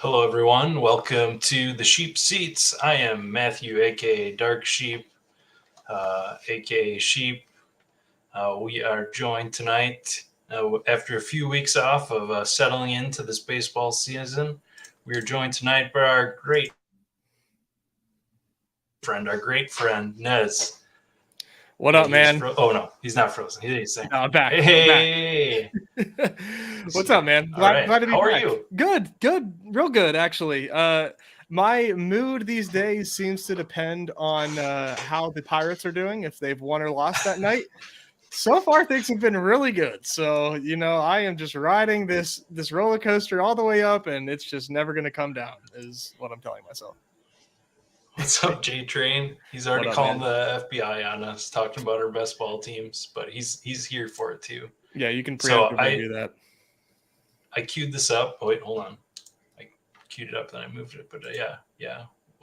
Hello, everyone. Welcome to the Sheep Seats. I am Matthew, aka Dark Sheep, aka Sheep. We are joined tonight after a few weeks off of settling into this baseball season. We are joined tonight by our great friend Nez. What up, man? Oh no, he's not frozen. He's saying, No, I'm back. "Hey, I'm back. What's up, man? all right. Glad to be How are back. you?" Good, real good, actually. My mood these days seems to depend on how the Pirates are doing, if they've won or lost that night. So far, things have been really good. So, I am just riding this roller coaster all the way up, and it's just never going to come down, is what I'm telling myself. What's up, J Train? He's already What up, calling man? the FBI on us, talking about our best ball teams, but he's here for it too. Yeah, you can So preemptively do that. I queued this up. Oh, wait, hold on. I queued it up, then I moved it. But yeah.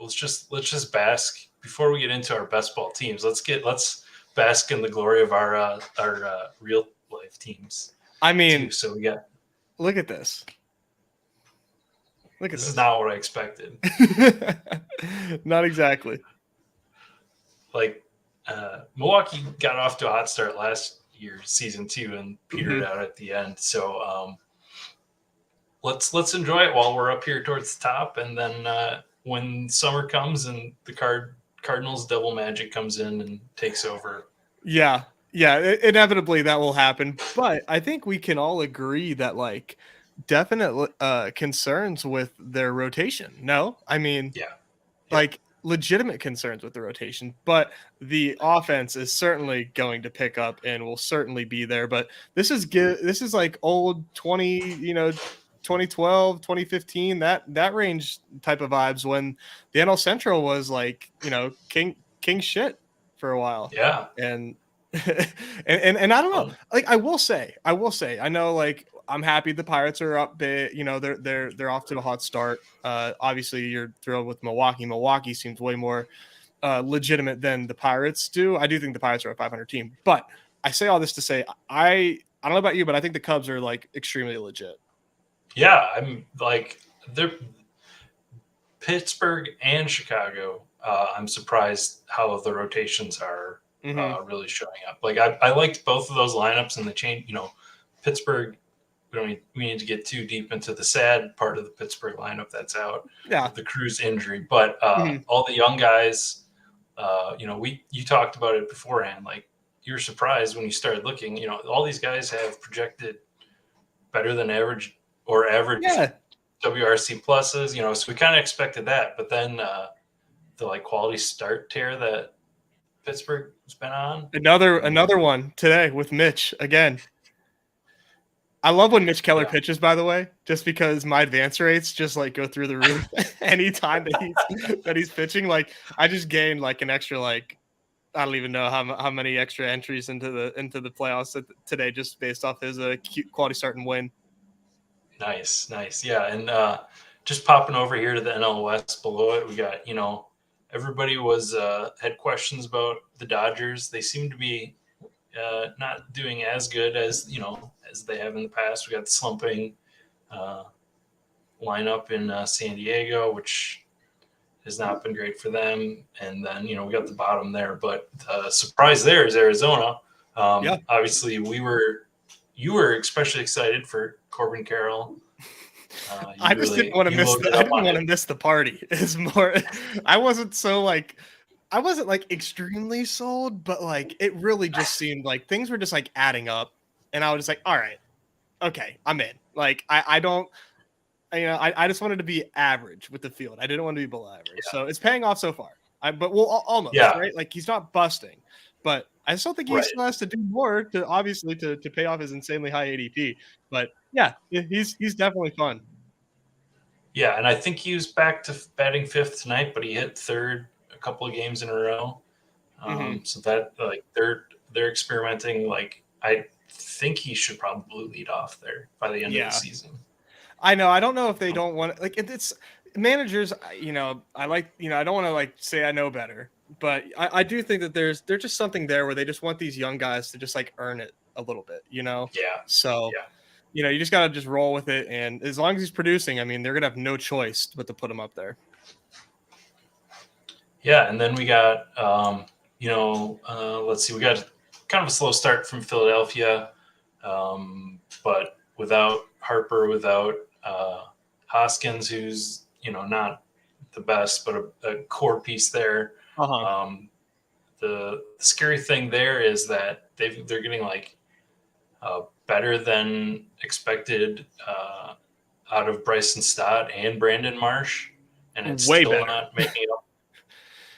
Let's just bask before we get into our best ball teams. Let's bask in the glory of our real life teams. I mean, too. So we got. look at this. This is not what I expected. Not exactly. Like Milwaukee got off to a hot start last year, season 2, and petered out at the end. So let's enjoy it while we're up here towards the top, and then when summer comes and the Cardinals double magic comes in and takes over. Yeah, inevitably that will happen. But I think we can all agree that definite concerns with their rotation. No, I mean, Yeah. Legitimate concerns with the rotation, but the offense is certainly going to pick up and will certainly be there. But this is like old 2012, 2015, that range type of vibes when the NL Central was king shit for a while. Yeah. And and I don't know. I will say, I know I'm happy the Pirates are up big. They're off to a hot start. Obviously, you're thrilled with Milwaukee. Milwaukee seems way more legitimate than the Pirates do. I do think the Pirates are a 500 team, but I say all this to say I don't know about you, but I think the Cubs are extremely legit. Yeah, I'm they're Pittsburgh and Chicago. I'm surprised how the rotations are really showing up. I liked both of those lineups, and the change. Pittsburgh. We need to get too deep into the sad part of the Pittsburgh lineup that's out. Yeah, with the Cruz injury, but all the young guys. You talked about it beforehand. You're surprised when you started looking. All these guys have projected better than average or average WRC pluses. So we kind of expected that, but then the quality start tear that Pittsburgh has been on. Another one today with Mitch again. I love when Mitch Keller pitches, by the way, just because my advance rates just go through the roof anytime that he's pitching. I just gained an extra I don't even know how many extra entries into the playoffs today just based off his quality start and win. Nice, yeah, and just popping over here to the NL West below it, we got everybody had questions about the Dodgers. They seem to be not doing as good as as they have in the past. We got the slumping lineup in San Diego, which has not been great for them. And then we got the bottom there, but the surprise there is Arizona. Obviously, you were especially excited for Corbin Carroll. I just didn't want to miss. I didn't want to miss the party. It's more. I wasn't extremely sold, but it really just seemed like things were just adding up, and I was just all right, okay, I'm in. I don't, I just wanted to be average with the field. I didn't want to be below average, so it's paying off so far. But we'll almost right. He's not busting, but I still think he still has to do more to pay off his insanely high ADP. But yeah, he's definitely fun. Yeah, and I think he was back to batting fifth tonight, but he hit third a couple of games in a row. So that they're experimenting. I think he should probably lead off there by the end of the season. I know. I don't know if they don't want it's managers. I don't want to say I know better, but I do think that there's just something there where they just want these young guys to just earn it a little bit. Yeah. So You just got to just roll with it. And as long as he's producing, I mean, they're going to have no choice but to put him up there. Yeah. And then we got, let's see, we got kind of a slow start from Philadelphia, but without Harper, without Hoskins, who's, not the best, but a core piece there. The scary thing there is that they're getting like better than expected out of Bryson Stott and Brandon Marsh, and it's way still better. not making up.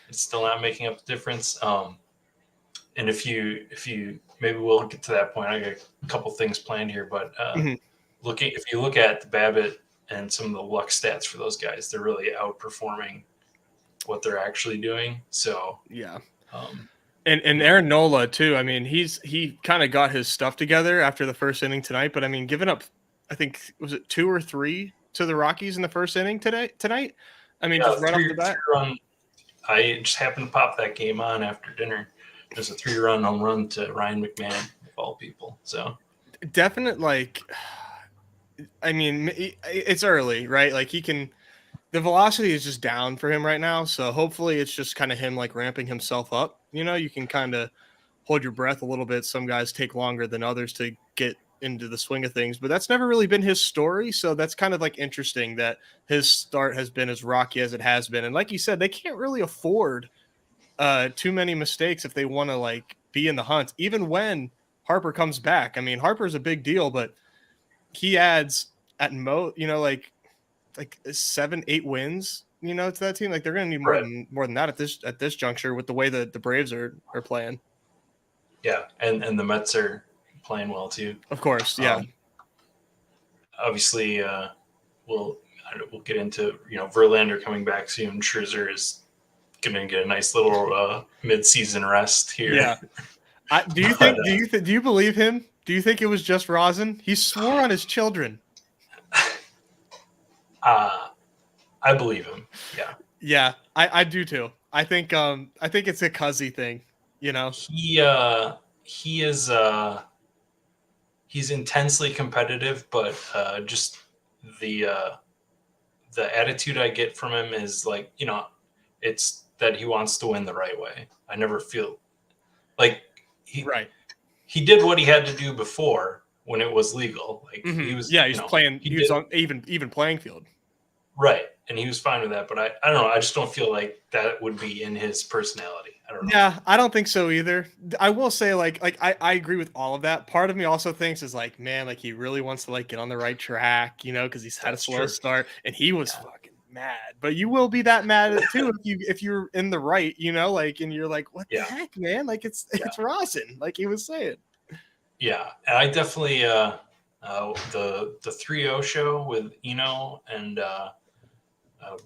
It's still not making up the difference. And if you maybe we'll get to that point. I got a couple things planned here, but if you look at the BABIP and some of the luck stats for those guys, they're really outperforming what they're actually doing. So yeah. And Aaron Nola too. I mean, he kind of got his stuff together after the first inning tonight. But I mean, giving up, I think was it 2 or 3 to the Rockies in the first inning tonight. I mean, just right off the bat. I just happened to pop that game on after dinner. There's a 3-run home run to Ryan McMahon, of all people. So definite, I mean, it's early, right? Like the velocity is just down for him right now. So hopefully it's just kind of him like ramping himself up. You can kind of hold your breath a little bit. Some guys take longer than others to get into the swing of things, but that's never really been his story. So that's kind of like interesting that his start has been as rocky as it has been. And like you said, they can't really afford too many mistakes if they want to like be in the hunt, even when Harper comes back. I mean, Harper's a big deal, but he adds at most, like 7-8 wins, to that team. Like they're going to need more than that at this juncture with the way that the Braves are playing. Yeah, and the Mets are playing well too. Of course, yeah. Obviously, we'll get into Verlander coming back soon. Scherzer is going to get a nice little mid-season rest here. Yeah. Do you think? Do you believe him? Do you think it was just rosin? He swore on his children. I believe him. Yeah. Yeah, I do too. I think it's a Cuzzy thing. He is he's intensely competitive, but just the attitude I get from him is like, it's that he wants to win the right way. I never feel like he did what he had to do before when it was legal. Like he was, he's playing. He was on even playing field. Right. And he was fine with that, but I don't know. I just don't feel like that would be in his personality. I don't know. Yeah, I don't think so either. I will say like I agree with all of that. Part of me also thinks is like, man, like he really wants to like get on the right track, because he's had a slow start and he was fucking mad. But you will be that mad too if you're in the right, and you're like, what the heck, man? Like it's rosin, like he was saying. Yeah, and I definitely the 3-0 show with Eno and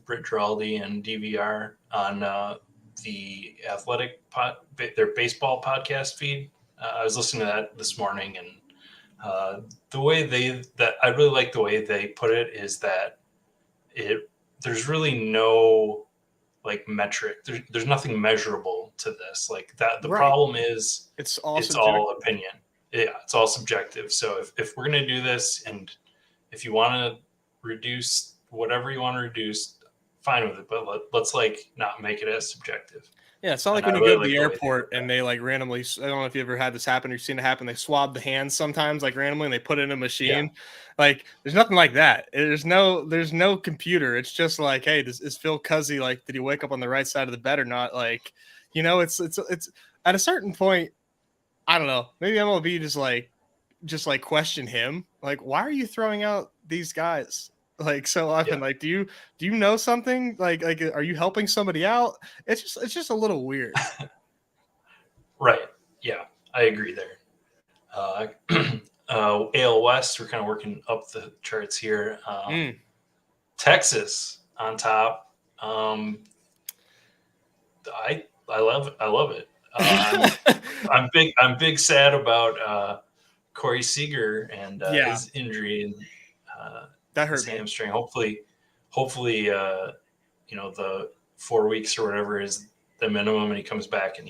Britt Giraldi and DVR on the Athletic their baseball podcast feed. I was listening to that this morning, and the way I really like the way they put it is that there's really no like metric. There's nothing measurable to this. Like that, the problem is it's all opinion. Yeah, it's all subjective. So if we're gonna do this, and if you want to reduce whatever you want to reduce, fine with it, but let's like not make it as subjective. Yeah, it's not like when you go to the airport and they like randomly, I don't know if you ever had this happen or you've seen it happen, they swab the hands sometimes like randomly and they put it in a machine. Yeah. Like there's nothing like that. There's no computer. It's just like, hey, is Phil Cuzzy, like, did he wake up on the right side of the bed or not? Like, it's at a certain point, I don't know, maybe MLB just question him. Like, why are you throwing out these guys like so often? Like, do you know something? Like are you helping somebody out? It's just a little weird. Right. Yeah, I agree there. AL West, we're kind of working up the charts here. Texas on top. I love it. I'm big sad about Corey Seager and his injury and that hurt his hamstring. Hopefully, the 4 weeks or whatever is the minimum, and he comes back and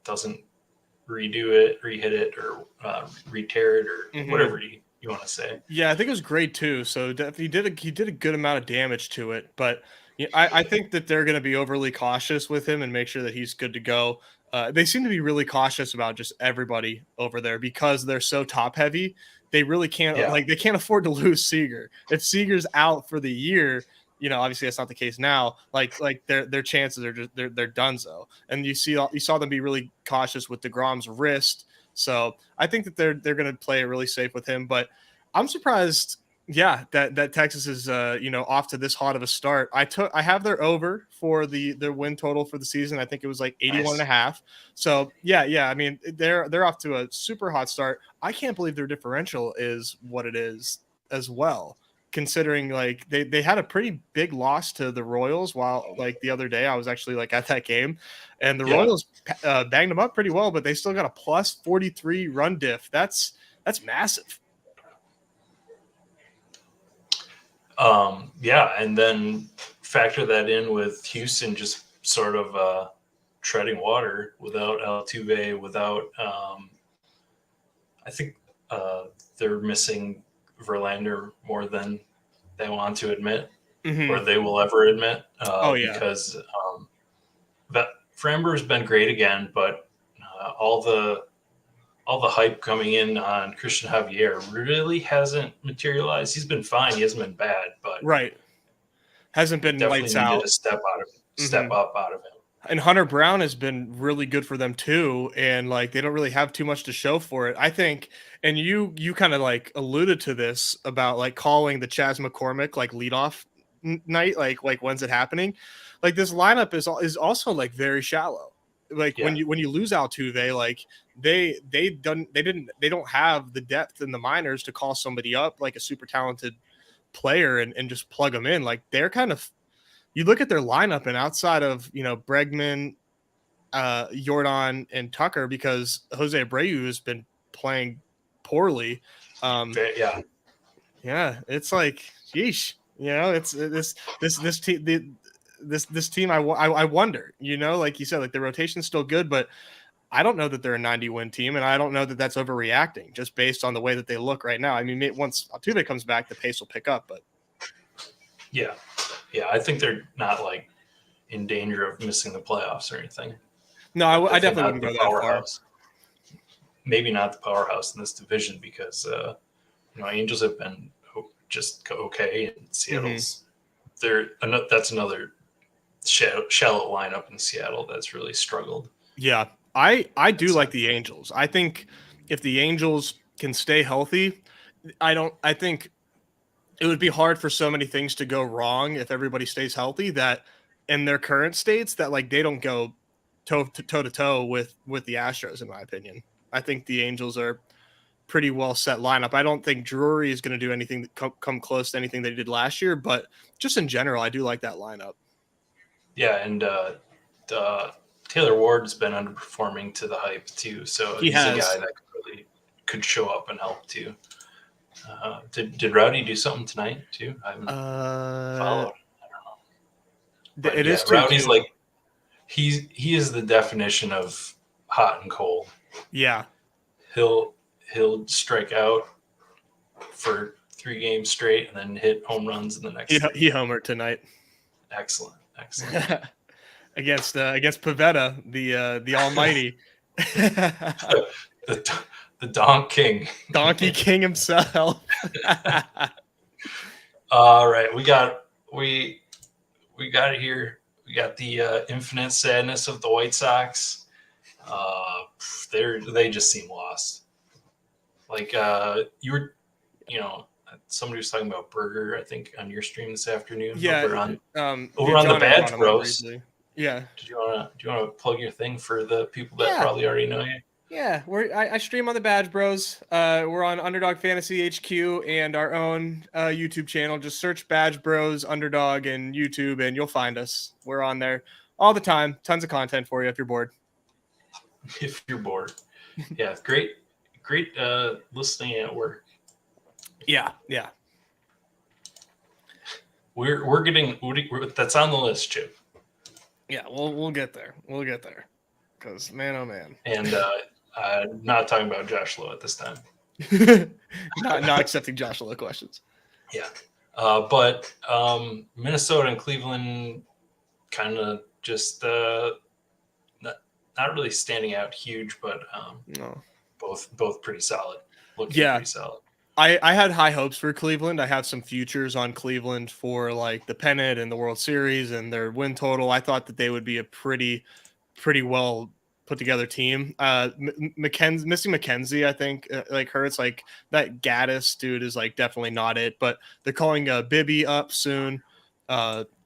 doesn't re-hit it or re-tear it or whatever he you want to say? Yeah, I think it was grade 2. So he did a good amount of damage to it. But yeah, I think that they're going to be overly cautious with him and make sure that he's good to go. They seem to be really cautious about just everybody over there because they're so top heavy. They really can't Yeah. they can't afford to lose Seager. If Seager's out for the year, obviously that's not the case now. Like their chances are just they're donezo. And you saw them be really cautious with DeGrom's wrist. So I think that they're going to play it really safe with him. But I'm surprised, yeah, that Texas is off to this hot of a start. I have their over for their win total for the season. I think it was like 81 and a half. So yeah. I mean, they're off to a super hot start. I can't believe their differential is what it is as well, considering like they had a pretty big loss to the Royals while like the other day I was actually like at that game, and the Royals banged them up pretty well, but they still got a plus 43 run diff. That's massive. Yeah, and then factor that in with Houston just sort of treading water without Altuve, without I think they're missing Verlander more than they want to admit, or they will ever admit. Because Framber's been great again, but all the hype coming in on Christian Javier really hasn't materialized. He's been fine. He hasn't been bad, but hasn't been lights out. Needed a step up out of him. And Hunter Brown has been really good for them too, and like they don't really have too much to show for it, I think. And you kind of like alluded to this about like calling the Chas McCormick like leadoff night, like when's it happening? Like this lineup is also like very shallow. Like when you lose Altuve, like they don't have the depth in the minors to call somebody up like a super talented player and just plug them in. Like they're kind of, you look at their lineup and outside of Bregman, Jordan, and Tucker, because Jose Abreu has been playing poorly. It's like, yeesh. It's this team. This team, I wonder, like you said, like the rotation's still good, but I don't know that they're a 90-win team, and I don't know that that's overreacting just based on the way that they look right now. I mean, once Altuve comes back, the pace will pick up, but yeah, I think they're not like in danger of missing the playoffs or anything. No, I definitely wouldn't go that far. Maybe not the powerhouse in this division because Angels have been just okay, and Seattle's that's another shallow lineup in Seattle that's really struggled. Yeah, I do like the Angels. I think if the Angels can stay healthy, I think it would be hard for so many things to go wrong if everybody stays healthy, that in their current states that like they don't go toe to toe with the Astros, in my opinion. I think the Angels are pretty well set lineup. I don't think Drury is going to do anything that come close to anything they did last year, but just in general, I do like that lineup. Yeah, and Taylor Ward's been underperforming to the hype too, so he's a guy that could show up and help too. Did Rowdy do something tonight too? I haven't followed. I don't know. But it is Rowdy's too. Like he is the definition of hot and cold. Yeah, he'll strike out for 3 games straight and then hit home runs in the next. He homered tonight. Excellent. against Pavetta, the Almighty, the Donkey King himself. All right, we got it here. We got the infinite sadness of the White Sox. They just seem lost. Like somebody was talking about Burger, I think, on your stream this afternoon. Yeah, over on the Badge Bros. Yeah. Do you want to plug your thing for the people that probably already know you? Yeah, I stream on the Badge Bros. We're on Underdog Fantasy HQ and our own YouTube channel. Just search Badge Bros Underdog in YouTube, and you'll find us. We're on there all the time. Tons of content for you if you're bored. If you're bored, yeah, great listening at work. Yeah. We're getting that's on the list, Chip. Yeah, we'll get there. Because man, oh man. And not talking about Josh Lowe at this time. Not accepting Josh Lowe questions. Yeah. But Minnesota and Cleveland kind of just not really standing out huge, but No. both pretty solid, looking Yeah. pretty solid. I had high hopes for Cleveland. I have some futures on Cleveland for like the pennant and the World Series and their win total. I thought that they would be a pretty well put together team. Missing McKenzie, I think, like hurts. Like that Gaddis dude is like definitely not it. But they're calling Bibby up soon.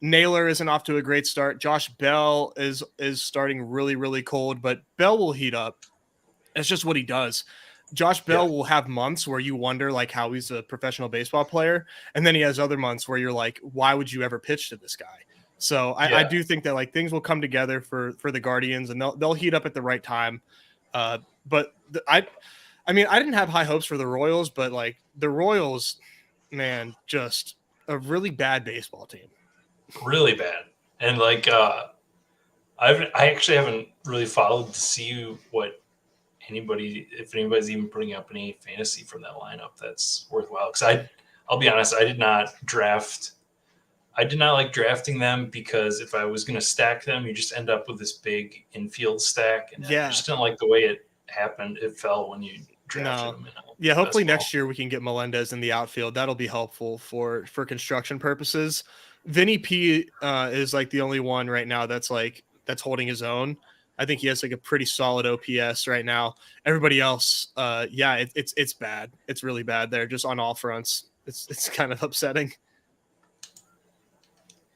Naylor isn't off to a great start. Josh Bell is starting really cold, but Bell will heat up. It's just what he does. Josh Bell will have months where you wonder like how he's a professional baseball player, and then he has other months where you're like, why would you ever pitch to this guy? So I do think that like things will come together for the Guardians, and they'll heat up at the right time. But I mean, I didn't have high hopes for the Royals, but like the Royals, man, just a really bad baseball team. Really bad, and like I actually haven't really followed to see what if anybody's even putting up any fantasy from that lineup that's worthwhile. Because I'll be honest, I did not like drafting them, because if I was going to stack them, you just end up with this big infield stack, and I just didn't like the way it happened. It fell when you drafted them. Yeah, hopefully next year we can get Melendez in the outfield. That'll be helpful for construction purposes. Vinny P is like the only one right now that's holding his own. I think he has like a pretty solid OPS right now. Everybody else, it's bad. It's really bad there, just on all fronts. It's kind of upsetting.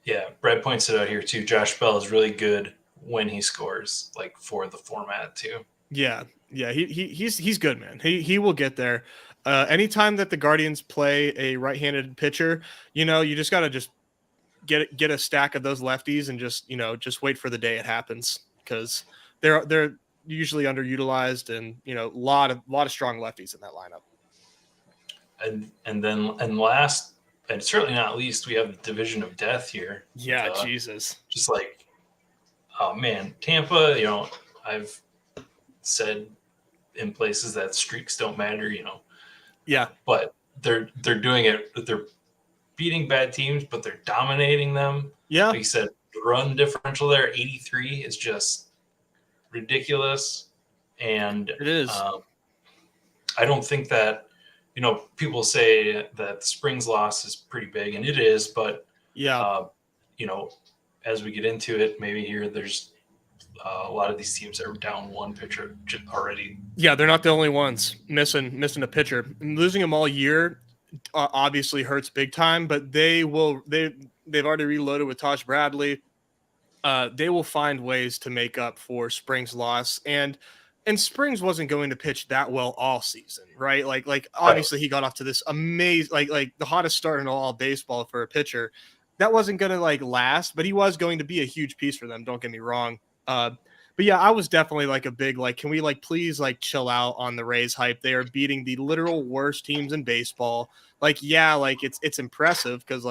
Yeah, Brad points it out here too. Josh Bell is really good when he scores, like for the format too. Yeah, he's good, man. He will get there. Anytime that the Guardians play a right-handed pitcher, you just got to just get a stack of those lefties and just wait for the day it happens, because they're usually underutilized, and a lot of strong lefties in that lineup. And last, and certainly not least, we have the division of death here. Yeah, Jesus. Just like, oh man, Tampa. I've said in places that streaks don't matter. Yeah, but they're doing it. They're beating bad teams, but they're dominating them. Yeah, like you said, the run differential there, 83, is just ridiculous. And it is. I don't think that, people say that the Springs loss is pretty big, and it is, but as we get into it, maybe here there's a lot of these teams that are down one pitcher already. Yeah, they're not the only ones missing a pitcher. And losing them all year obviously hurts big time, but they've already reloaded with Tosh Bradley. They will find ways to make up for Springs' loss, and Springs wasn't going to pitch that well all season, right? Like obviously he got off to this amazing, like the hottest start in all baseball for a pitcher. That wasn't going to last, but he was going to be a huge piece for them. Don't get me wrong. But yeah, I was definitely a big, can we please chill out on the Rays hype? They are beating the literal worst teams in baseball. It's impressive because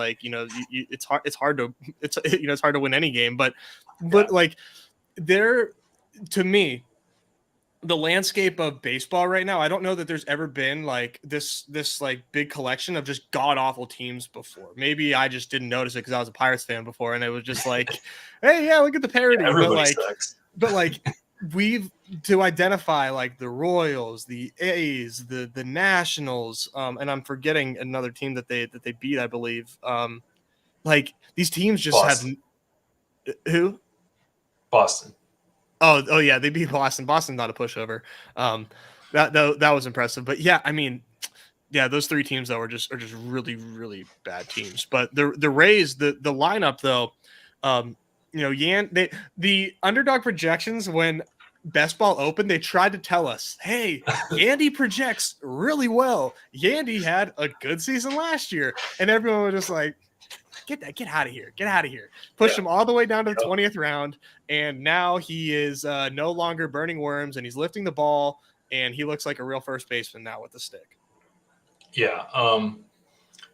it's hard to win any game, but they're, to me, the landscape of baseball right now, I don't know that there's ever been this big collection of just god awful teams before. Maybe I just didn't notice it because I was a Pirates fan before, and it was just hey, yeah, look at the parody. Yeah, everybody sucks. But we've to identify the Royals, the A's, the Nationals, and I'm forgetting another team that they beat, I believe. These teams just Boston. have who? Boston. Oh yeah, they beat Boston. Boston's not a pushover. That was impressive. But yeah, I mean, yeah, those three teams though are just really, really bad teams. But the Rays, the lineup though, the underdog projections when Best Ball opened, they tried to tell us, hey, Yandy projects really well. Yandy had a good season last year, and everyone was just like, get out of here. Pushed him all the way down to the 20th round, and now he is no longer burning worms, and he's lifting the ball, and he looks like a real first baseman now with the stick. Yeah.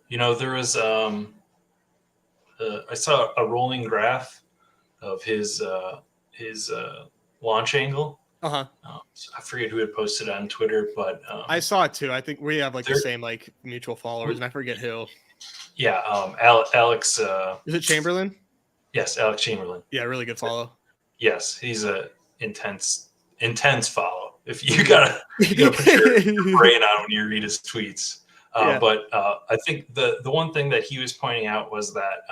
There was I saw a rolling graph of his launch angle, So I forget who had posted on Twitter, but I saw it too. I think we have like the same like mutual followers, and I forget who. Yeah, Alex. Is it Chamberlain? Yes, Alex Chamberlain. Yeah, really good follow. Yes, he's a intense follow. If you gotta put your brain on when you read his tweets. But I think the one thing that he was pointing out was that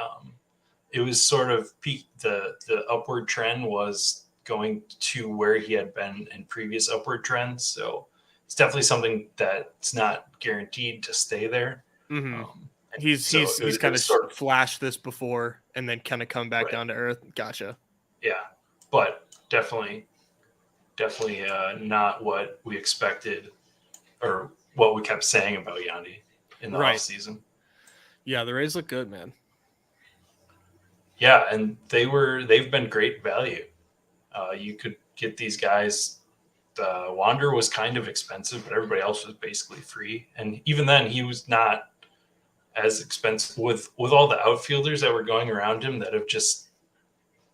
it was sort of the upward trend was going to where he had been in previous upward trends. So it's definitely something that's not guaranteed to stay there. Mm-hmm. He's kind of sort of flashed this before and then kind of come back down to earth. Gotcha. Yeah, but definitely not what we expected or what we kept saying about Yandy in the off season. Yeah, the Rays look good, man. Yeah, and they've been great value. You could get these guys. Wander was kind of expensive, but everybody else was basically free. And even then, he was not as expensive with all the outfielders that were going around him that have just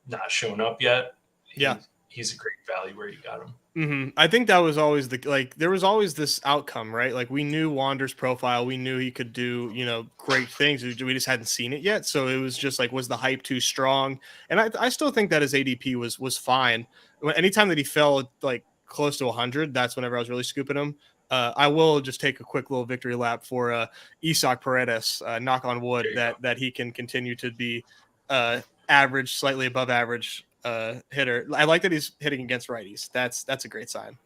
not shown up yet. He's a great value where you got him. Mm-hmm. I think that was always there was always this outcome, right? Like we knew Wander's profile, we knew he could do, great things. We just hadn't seen it yet. So it was just like, was the hype too strong? And I still think that his ADP was fine. Anytime that he fell like close to 100, that's whenever I was really scooping him. I will just take a quick little victory lap for Isaac Paredes, knock on wood that he can continue to be average, slightly above average hitter. I like that he's hitting against righties. That's a great sign.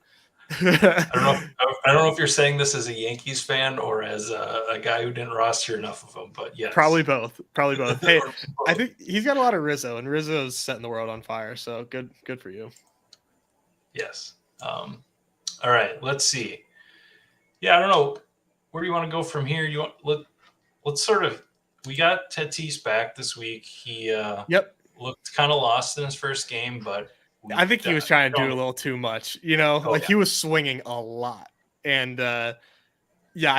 I don't know if you're saying this as a Yankees fan or as a guy who didn't roster enough of them, but yes. Probably both. Hey, I think he's got a lot of Rizzo, and Rizzo's setting the world on fire. So good for you. Yes. All right. Let's see. Yeah, I don't know. Where do you want to go from here? Let's sort of. We got Tatis back this week. He looked kind of lost in his first game, but I think he was trying to do a little too much. He was swinging a lot, and I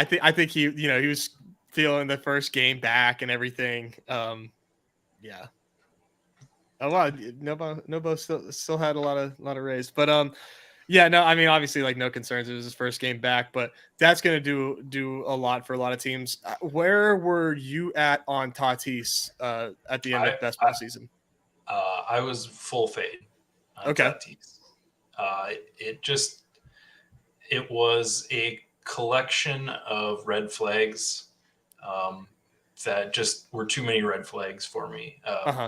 think he he was feeling the first game back and everything. Yeah. A lot. Nobo still had a lot of Rays, but yeah, no, I mean, obviously, like, no concerns. It was his first game back, but that's going to do a lot for a lot of teams. Where were you at on Tatis at the end of baseball season? I was full fade on Tatis. It was a collection of red flags that just were too many red flags for me.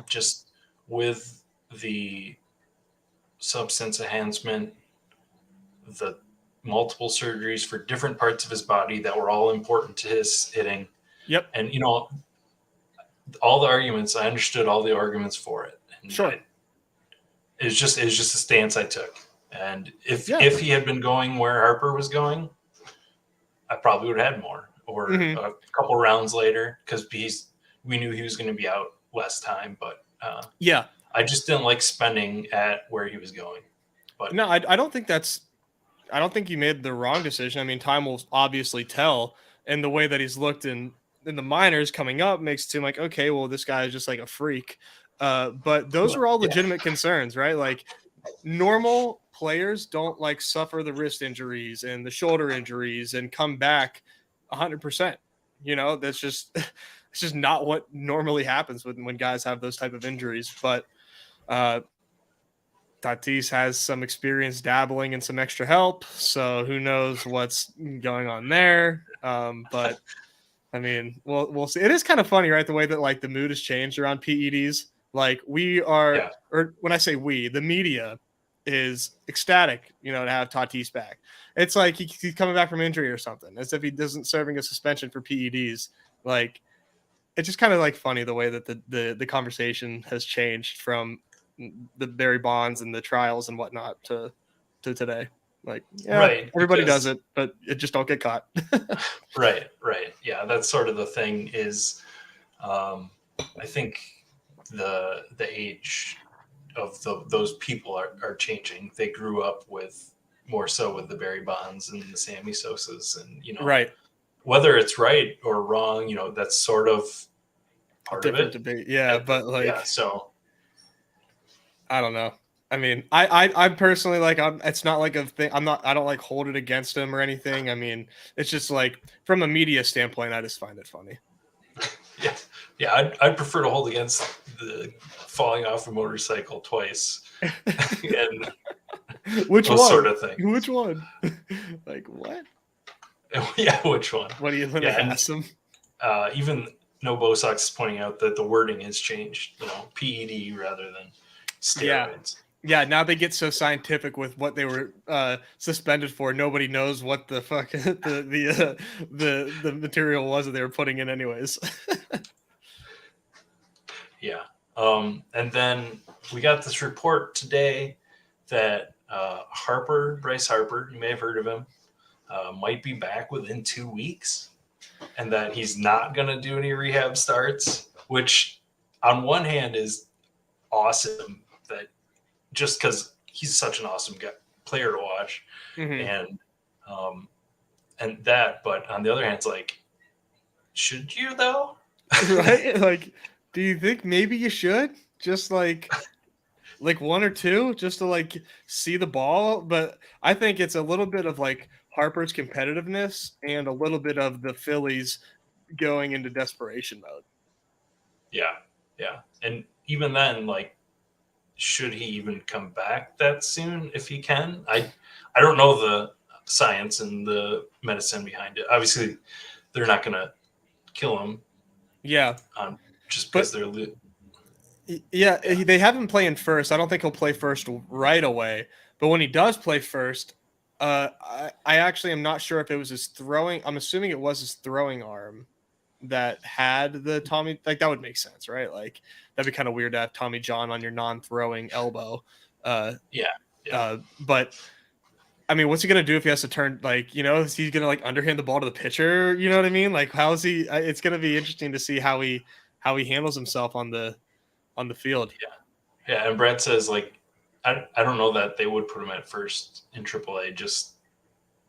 Just with the substance enhancement, the multiple surgeries for different parts of his body that were all important to his hitting. Yep. And, all the arguments, I understood all the arguments for it. And sure. It's just a stance I took. And if he had been going where Harper was going, I probably would have had more or a couple rounds later because we knew he was going to be out less time. But I just didn't like spending at where he was going. But no, I don't think I don't think you made the wrong decision. I mean, time will obviously tell. And the way that he's looked in the minors coming up makes it seem like, okay, well, this guy is just like a freak. But those are all legitimate concerns, right? Like normal players don't like suffer the wrist injuries and the shoulder injuries and come back 100%. That's just, it's just not what normally happens when guys have those type of injuries. But Tatis has some experience dabbling in some extra help, so who knows what's going on there. But I mean, we'll see. It is kind of funny, right? The way that like the mood has changed around PEDs. Like we are, or when I say we, the media is ecstatic, to have Tatis back. It's like he's coming back from injury or something, as if he isn't serving a suspension for PEDs. Like it's just kind of like funny the way that the conversation has changed from the Barry Bonds and the trials and whatnot to today. Like, everybody does it, but it just don't get caught. Right. Yeah, that's sort of the thing is, I think the age of those people are changing. They grew up with more so with the Barry Bonds and the Sammy Sosas and, right. Whether it's right or wrong, that's sort of part different of it. Debate. Yeah, but like, so I don't know. I mean, I'm personally like, it's not like a thing. I don't like hold it against him or anything. I mean, it's just like from a media standpoint, I just find it funny. Yeah, yeah. I'd prefer to hold against the falling off a motorcycle twice and Which those one? sort of things. Which one? Like what? Yeah, which one? What do you when Yeah, they and ask him? even No Bo Sox is pointing out that the wording has changed. PED rather than Yeah. steroids. Yeah, now they get so scientific with what they were suspended for. Nobody knows what the fuck the material was that they were putting in, anyways. Yeah. And then we got this report today that Bryce Harper, you may have heard of him, might be back within 2 weeks, and that he's not going to do any rehab starts, which on one hand is awesome, that just because he's such an awesome player to watch, Mm-hmm. and that, but on the other hand, it's like, should you though? Right? Like, do you think maybe you should just like one or two just to like see the ball? But I think it's a little bit of like Harper's competitiveness and a little bit of the Phillies going into desperation mode. Yeah, yeah, and even then, like, should he even come back that soon if he can? I don't know the science and the medicine behind it. Obviously, they're not going to kill him Yeah, just because but they're yeah, yeah. they have him playing first. I don't think he'll play first right away. But when he does play first, I actually am not sure if it was his throwing. I'm assuming it was his throwing arm that had the Tommy. Like that would make sense, right? Like that'd be kind of weird to have Tommy John on your non-throwing elbow. Yeah, yeah, But I mean, what's he gonna do if he has to turn? Like, is he gonna like underhand the ball to the pitcher? You know what I mean? Like, how is he? It's gonna be interesting to see how he handles himself on the field. yeah, yeah. And Brad says, like, I don't know that they would put him at first in AAA just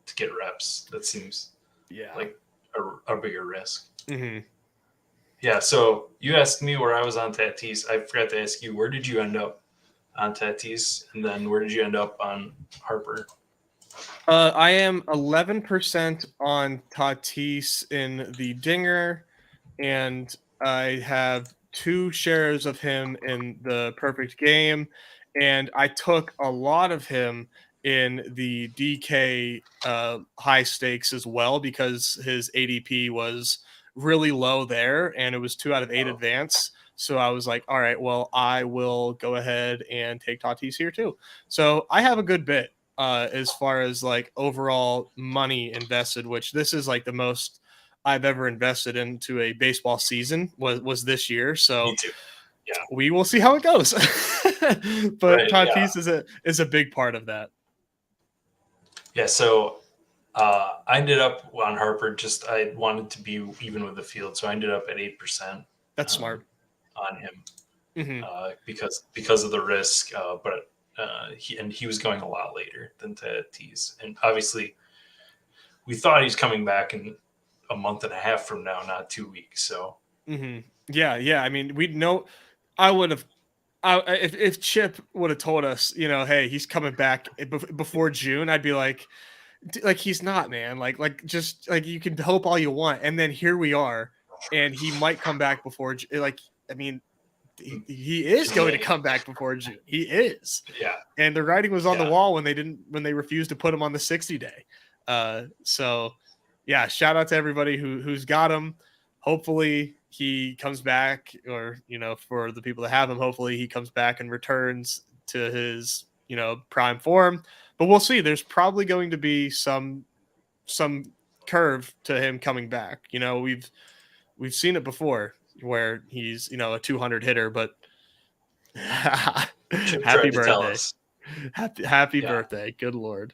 to get reps. That seems Yeah. like a bigger risk. Mm-hmm. Yeah. So you asked me where I was on Tatis. I forgot to ask you, where did you end up on Tatis, and then where did you end up on Harper? I am 11% on Tatis in the Dinger, and I have 2 shares of him in the Perfect Game, and I took a lot of him in the DK high stakes as well because his ADP was really low there, and it was 2 out of 8 Oh, advance. So I was like, all right, well, I will go ahead and take Tatis here too. So I have a good bit as far as like overall money invested, which this is like the most I've ever invested into a baseball season was this year. me So too. Yeah. we will see how it goes. But Right. Yeah. Tatis is a big part of that. Yeah. So I ended up on Harper. Just I wanted to be even with the field, so I ended up at 8% That's smart. on him Hmm. because of the risk. But he was going a lot later than Tatis, and obviously we thought he's coming back in a month and a half from now, not 2 weeks. So Hmm. Yeah, yeah. I mean, we'd know. I would have. If Chip would have told us, hey, he's coming back before June, I'd be like he's not, man. Like just like you can hope all you want, and then here we are, and he might come back before. Like, I mean, he is in going to May, come back before June. He is, yeah, and the writing was on the yeah, wall when they refused to put him on the 60-day. So yeah, shout out to everybody who's got him. Hopefully he comes back, or for the people that have him, hopefully he comes back and returns to his prime form. But we'll see. There's probably going to be some curve to him coming back. We've seen it before where he's a 200 hitter, but Chip happy tried to tell birthday. us. Happy Yeah, birthday. Good Lord.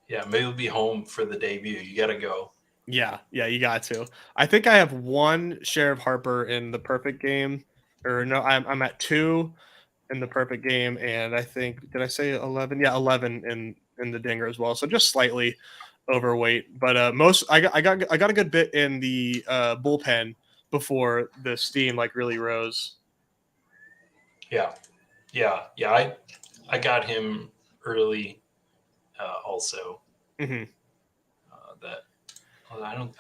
yeah, maybe we'll be home for the debut. You got to go. Yeah, you got to. I think I have 1 share of Harper in the Perfect Game, or no, I'm at 2 in the Perfect Game, and I think, did I say 11? Yeah, 11 in the Dinger as well. So just slightly overweight, but I got a good bit in the bullpen before the steam like really rose. Yeah, yeah, yeah. I got him early, also. Mm-hmm. That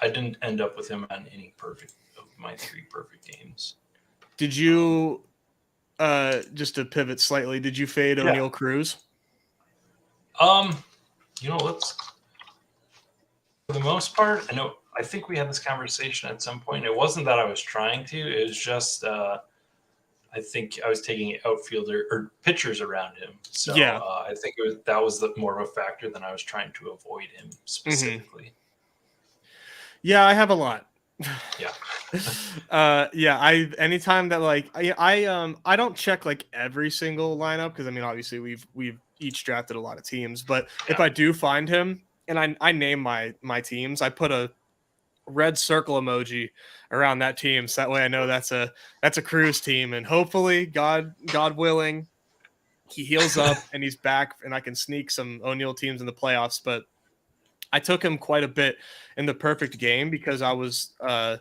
I didn't end up with him on any perfect of my 3 perfect games. Did you just to pivot slightly? Did you fade Yeah. O'Neal Cruz? Let's for the most part. I think we had this conversation at some point. It wasn't that I was trying to. It was just I think I was taking outfielder or pitchers around him. So Yeah. I think that was more of a factor than I was trying to avoid him specifically. Mm-hmm. Yeah, I have a lot. Yeah. Yeah, anytime that like I don't check like every single lineup because I mean obviously we've each drafted a lot of teams, but if Yeah. I do find him and I name my teams, I put a red circle emoji around that team so that way I know that's a Cruz team, and hopefully God willing he heals up and he's back and I can sneak some O'Neal teams in the playoffs. But I took him quite a bit in the perfect game because I was I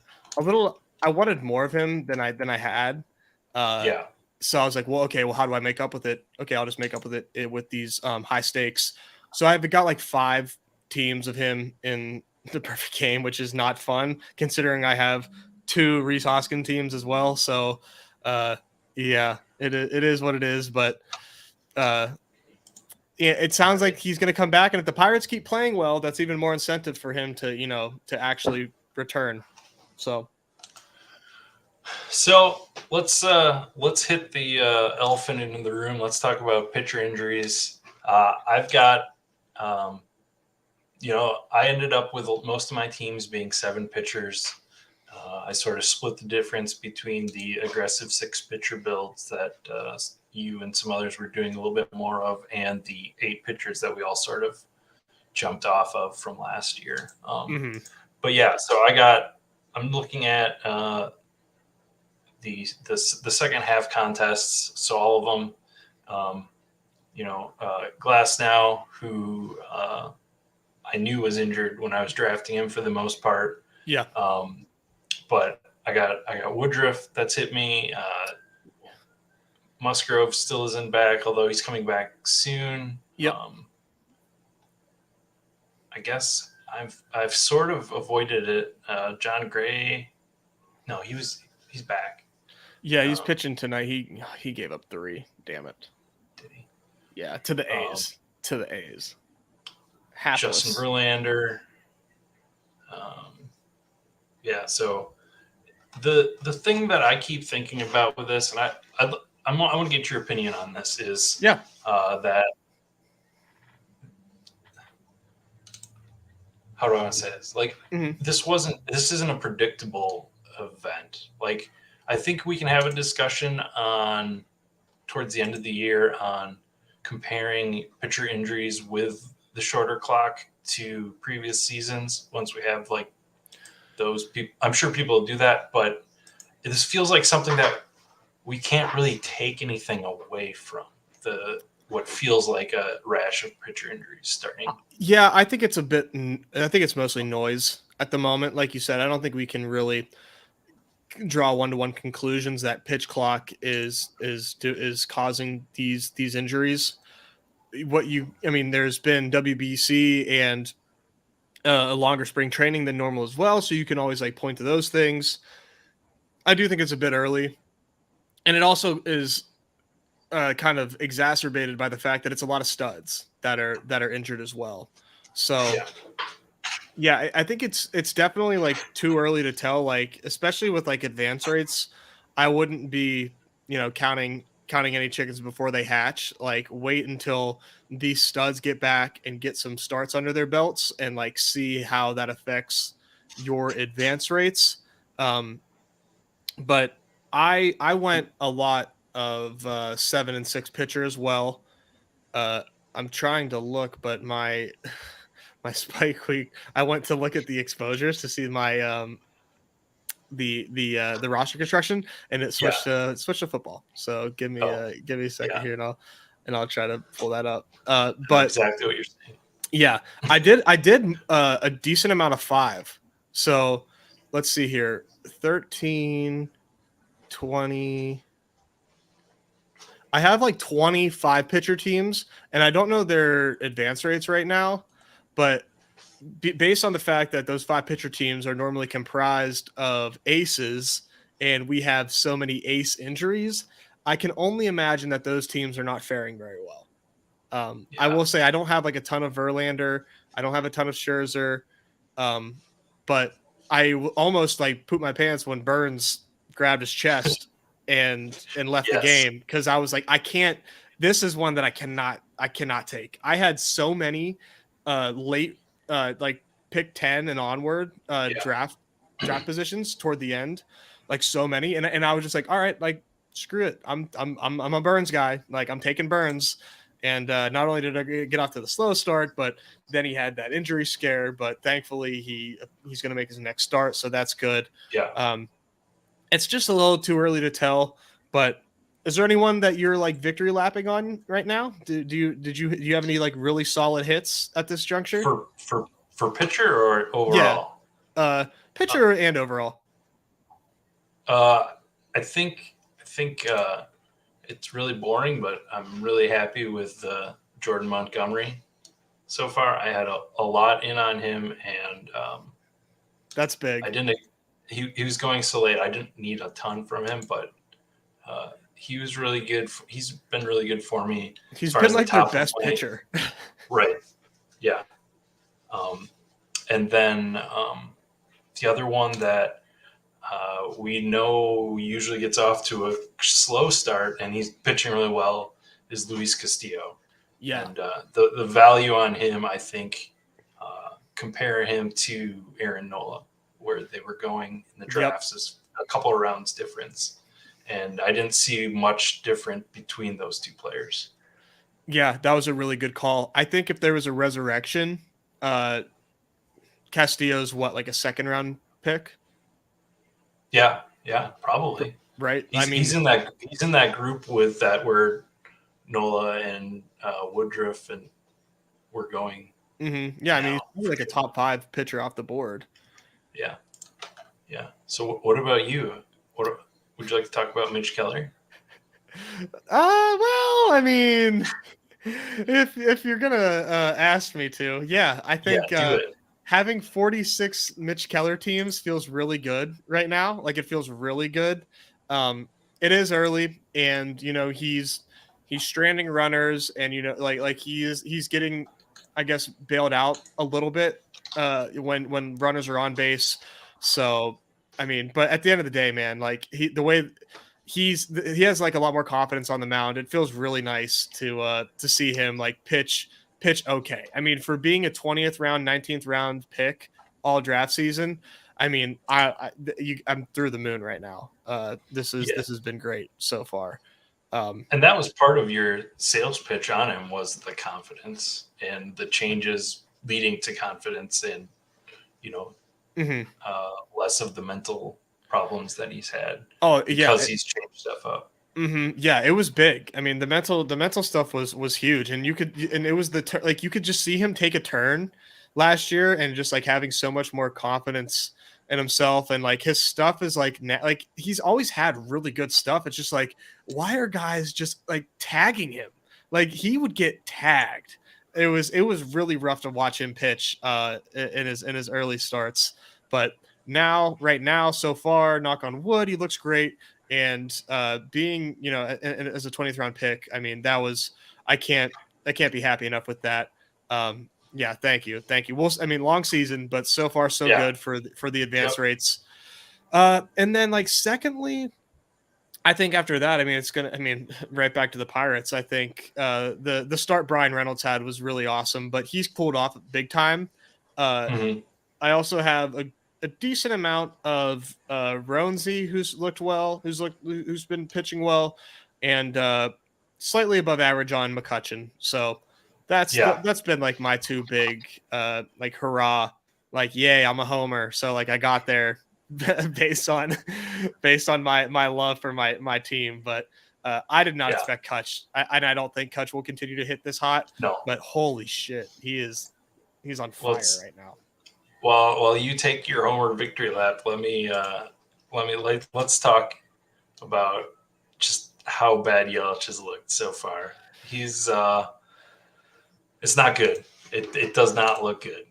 wanted more of him than I had. Yeah. So I was like, well, okay, well, how do I make up with it? Okay, I'll just make up with it with these high stakes. So I've got like 5 teams of him in the perfect game, which is not fun considering I have 2 Rhys Hoskins teams as well. So yeah, it is what it is. But yeah, it sounds like he's going to come back, and if the Pirates keep playing well, that's even more incentive for him to to actually return. So let's hit the elephant in the room. Let's talk about pitcher injuries. I've got, I ended up with most of my teams being 7 pitchers. I sort of split the difference between the aggressive 6 pitcher builds that you and some others were doing a little bit more of, and the 8 pitchers that we all sort of jumped off of from last year. But yeah, so I'm looking at the second half contests. So all of them, Glass now, who I knew was injured when I was drafting him for the most part. yeah. But I got Woodruff that's hit me. Musgrove still isn't back, although he's coming back soon. Yep. I guess I've sort of avoided it. John Gray, no, he's back. Yeah, he's pitching tonight. He gave up 3. Damn it. Did he? Yeah, to the A's. To the A's. Hapless. Justin Verlander. Yeah, so the thing that I keep thinking about with this, and I want to get your opinion on this, is that how do I want to say this? Like, this isn't a predictable event. Like, I think we can have a discussion on towards the end of the year on comparing pitcher injuries with the shorter clock to previous seasons. Once we have like those people, I'm sure people will do that, but this feels like something that we can't really take anything away from what feels like a rash of pitcher injuries starting. Yeah, I think it's mostly noise at the moment. Like you said, I don't think we can really draw one-to-one conclusions that pitch clock is causing these injuries. There's been WBC and a longer spring training than normal as well, so you can always like point to those things. I do think it's a bit early, and it also is kind of exacerbated by the fact that it's a lot of studs that are injured as well. So yeah, I think it's definitely like too early to tell, like especially with like advance rates. I wouldn't be, counting any chickens before they hatch. Like wait until these studs get back and get some starts under their belts and like see how that affects your advance rates. But I went a lot of 7 and 6 pitcher as well. I'm trying to look, but my spike week, I went to look at the exposures to see my the roster construction, and it switched to football. So give me a second here, and I'll try to pull that up. But exactly what you're saying. Yeah, I did a decent amount of 5. So let's see here. 13, 20. I have like 25 pitcher teams, and I don't know their advance rates right now, but based on the fact that those 5 pitcher teams are normally comprised of aces, and we have so many ace injuries, I can only imagine that those teams are not faring very well. I Yeah. will say I don't have like a ton of Verlander. I don't have a ton of Scherzer, um, but almost like pooped my pants when Burns grabbed his chest and left the Yes. game because I was like, I can't. This is one that I cannot take. I had so many late like pick 10 and onward Yeah. draft positions toward the end, like so many, and I was just like, all right, like screw it, I'm a Burns guy, like I'm taking Burns. And not only did I get off to the slow start, but then he had that injury scare. But thankfully, he's going to make his next start, so that's good. Yeah. It's just a little too early to tell. But is there anyone that you're like victory lapping on right now? Do you have any like really solid hits at this juncture? For pitcher or Yeah, overall? pitcher and overall. I think it's really boring, but I'm really happy with Jordan Montgomery so far. I had a lot in on him, and That's big. I didn't. He was going so late. I didn't need a ton from him, but he was really good. He's been really good for me. He's as far been as the like their top best 20. pitcher. Right. Yeah. And then the other one that we know usually gets off to a slow start, and he's pitching really well, is Luis Castillo. Yeah. And the value on him, I think, compare him to Aaron Nola, where they were going in the drafts, is a couple of rounds difference. And I didn't see much different between those two players. Yeah, that was a really good call. I think if there was a resurrection, Castillo's like a second round pick, Yeah, probably. right? He's in that group with that where Nola and Woodruff and we're going. Yeah, I mean, he's like a top 5 pitcher off the board. Yeah. So what about you? What would you like to talk about, Mitch Keller? Well, I mean, if you're gonna ask me to, yeah, I think do it. having 46 Mitch Keller teams feels really good right now. Like it feels really good. It is early, and he's stranding runners, and like he's getting, I guess, bailed out a little bit when runners are on base. So I mean, but at the end of the day, man, like he has like a lot more confidence on the mound. It feels really nice to see him like pitch okay. I mean, for being a 20th round, 19th round pick all draft season, I mean, I'm through the moon right now. This has been great so far. And that was part of your sales pitch on him, was the confidence and the changes leading to confidence, and less of the mental problems that he's had. Oh yeah, because he's changed stuff up. Yeah, it was big. I mean, the mental stuff was huge, and it was like you could just see him take a turn last year, and just like having so much more confidence in himself, and like his stuff is like he's always had really good stuff. It's just like, why are guys just like tagging him? Like he would get tagged. It was really rough to watch him pitch in his early starts, but right now, so far, knock on wood, he looks great. And being, as a 20th round pick, I mean, I can't be happy enough with that. Yeah, thank you. Well, I mean, long season, but so far so good for the advance rates. And then like secondly, I think after that, I mean, right back to the Pirates. I think the start Brian Reynolds had was really awesome, but he's pulled off big time. I also have a decent amount of Roansy, who's looked well, who's been pitching well, and slightly above average on McCutchen. So that's been like my two big like hurrah, like yay, I'm a homer. So like I got there based on my love for my team, but I did not expect Kutch, and I don't think Kutch will continue to hit this hot. No, but holy shit, he's on fire right now. While you take your homer victory lap, let's talk about just how bad Yelich has looked so far. He's it's not good. It does not look good.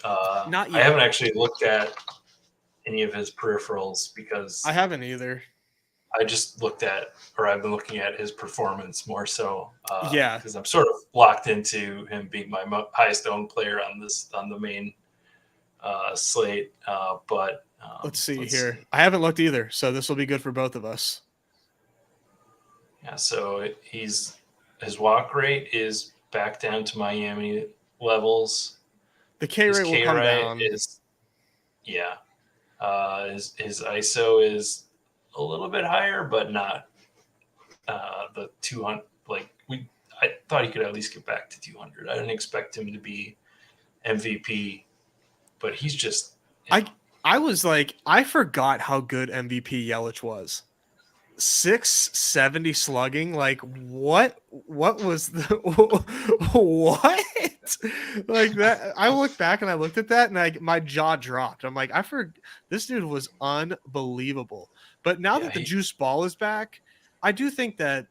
Not I yet. haven't actually looked at any of his peripherals because I haven't either. I just looked at, or I've been looking at his performance more so Yeah. because I'm sort of locked into him being my highest owned player on the main slate. But Let's see here. I haven't looked either, so this will be good for both of us. Yeah, so his walk rate is back down to Miami levels. The K His rate will K come rate down. is his ISO is a little bit higher, but not the 200. I thought he could at least get back to 200. I didn't expect him to be MVP, but he's just. I was like, I forgot how good MVP Yelich was. 670 slugging, like what was the what like that? I looked back and I looked at that and my jaw dropped. I'm like, this dude was unbelievable. But now that the juice ball is back, I do think that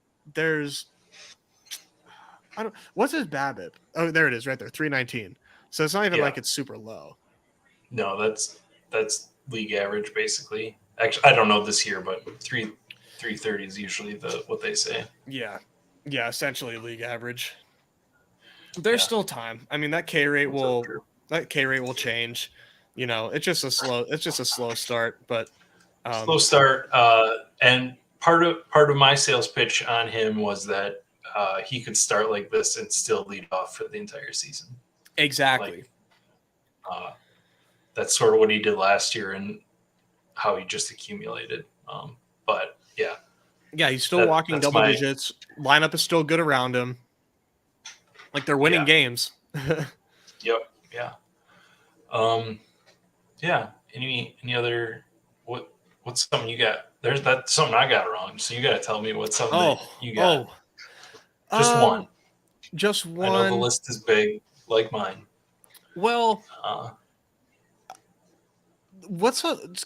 what's his BABIP? Oh, there it is right there, 319. So it's not even like it's super low. No, that's league average basically. Actually, I don't know this year, but 330 is usually what they say. Yeah, essentially league average. There's still time. I mean, that K rate will change. You know, it's just a slow start, but slow start. And part of my sales pitch on him was that he could start like this and still lead off for the entire season. Exactly. That's sort of what he did last year and how he just accumulated. But yeah, he's still walking double digits. Lineup is still good around him. Like they're winning games. Yep. Yeah. Yeah. Any other what's something you got? That's something I got wrong. So you got to tell me what's something that you got. Just one. Just one. I know the list is big, like mine. Well,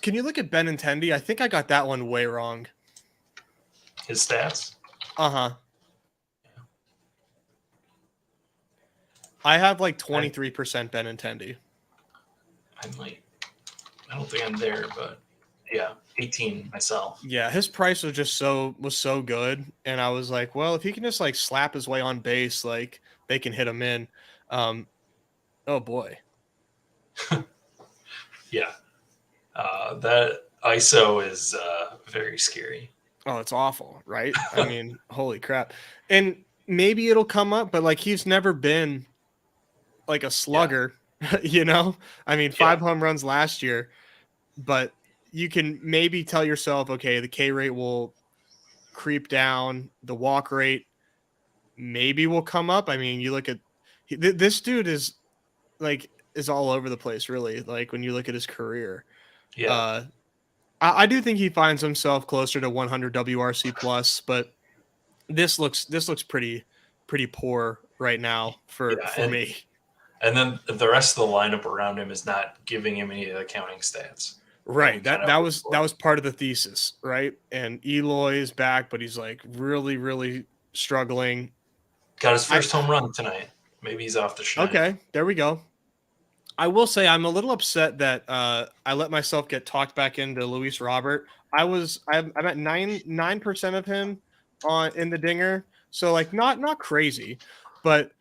can you look at Benintendi? I think I got that one way wrong. His stats? Uh-huh. I have like 23% Benintendi. I don't think I'm there, but yeah, 18 myself. Yeah, his price was just so good, and I was like, well, if he can just like slap his way on base, like they can hit him in. Oh boy. Yeah. That ISO is very scary. Oh, it's awful, right? I mean, holy crap. And maybe it'll come up, but like he's never been like a slugger, you know? I mean, 5 home runs last year, but you can maybe tell yourself, okay, the K rate will creep down, the walk rate maybe will come up. I mean, you look at this dude is all over the place, really. Like when you look at his career. Yeah. I do think he finds himself closer to 100 WRC plus, but this looks pretty poor right now for me. And then the rest of the lineup around him is not giving him any of the counting stats. Right. That was part of the thesis, right? And Eloy is back, but he's like really, really struggling. Got his first home run tonight. Maybe he's off the shine. Okay, there we go. I will say I'm a little upset that I let myself get talked back into Luis Robert. I'm at 9% of him in the dinger, so like not crazy, but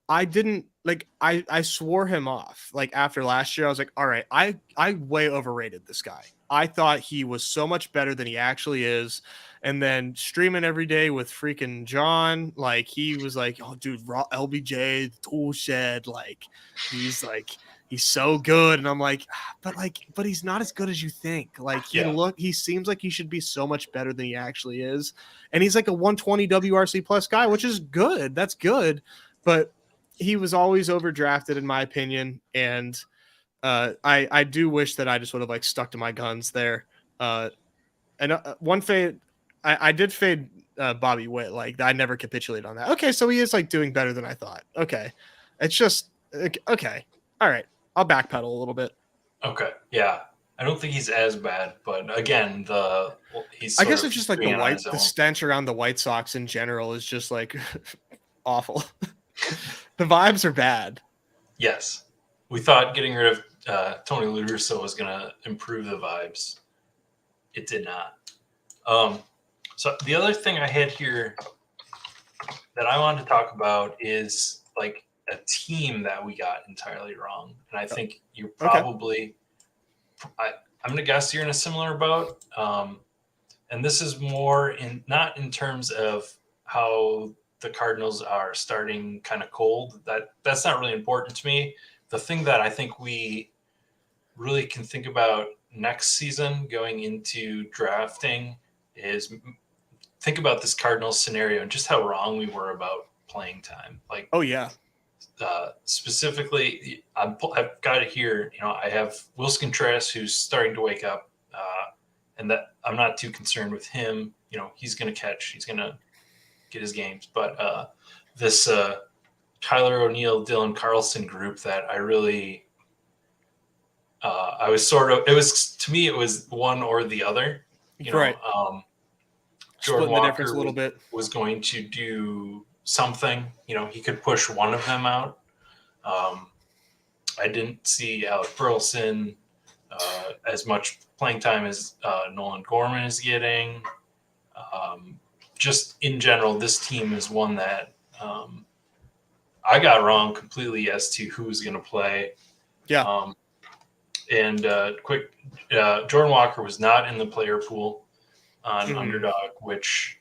I didn't like I swore him off. Like after last year, I was like, all right, I way overrated this guy. I thought he was so much better than he actually is. And then streaming every day with freaking John, like he was like, oh dude, LBJ, the tool shed, like he's so good. And I'm like, but he's not as good as you think. Like he seems like he should be so much better than he actually is. And he's like a 120 WRC plus guy, which is good. That's good. But he was always overdrafted in my opinion. And I do wish that I just would have like stuck to my guns there. And one fade, I did fade Bobby Witt. Like I never capitulated on that. Okay. So he is like doing better than I thought. Okay. It's just, okay. All right. I'll backpedal a little bit. Okay. Yeah. I don't think he's as bad, but again, he's I sort guess of it's just like doing it on his the own. stench around the White Sox in general is just like awful. The vibes are bad. Yes, we thought getting rid of Tony La Russa was going to improve the vibes. It did not. So the other thing I had here that I wanted to talk about is like a team that we got entirely wrong, and I think you're Okay. probably. I'm going to guess you're in a similar boat. And this is more in not in terms of how the Cardinals are starting kind of cold. That's not really important to me. The thing that I think we really can think about next season going into drafting is think about this Cardinals scenario and just how wrong we were about playing time. Like Oh yeah. specifically, I've got it here. You know, I have Wilson Contreras who's starting to wake up, and that I'm not too concerned with him. You know, he's going to catch, he's going to get his games. But this Tyler O'Neill, Dylan Carlson group that I really, I was sort of, it was to me, it was one or the other. You know, Right. Jordan Splitting the difference a Walker little bit. was going to do something. You know, he could push one of them out. Um, I didn't see Alec Burleson as much playing time as Nolan Gorman is getting. Just in general, this team is one that I got wrong completely as to who's going to play. Yeah. Um, and Jordan Walker was not in the player pool on Underdog, which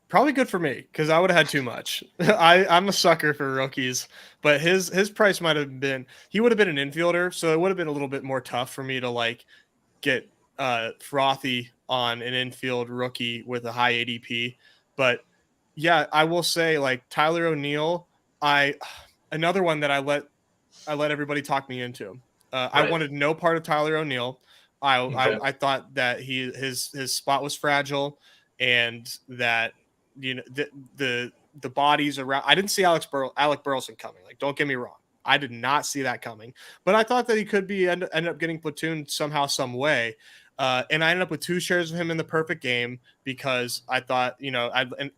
probably good for me because I would have had too much. I'm a sucker for rookies, but his price might have been, he would have been an infielder, so it would have been a little bit more tough for me to like get frothy on an infield rookie with a high ADP. But yeah, I will say like Tyler O'Neill, I another one that I let everybody talk me into. I right. wanted no part of Tyler O'Neill. Okay. I thought that his spot was fragile, and that you know the bodies around. I didn't see Alec Burleson coming. Like, don't get me wrong, I did not see that coming. But I thought that he could be end up getting platooned somehow, some way. And I ended up with 2 shares of him in the perfect game because I thought, you know,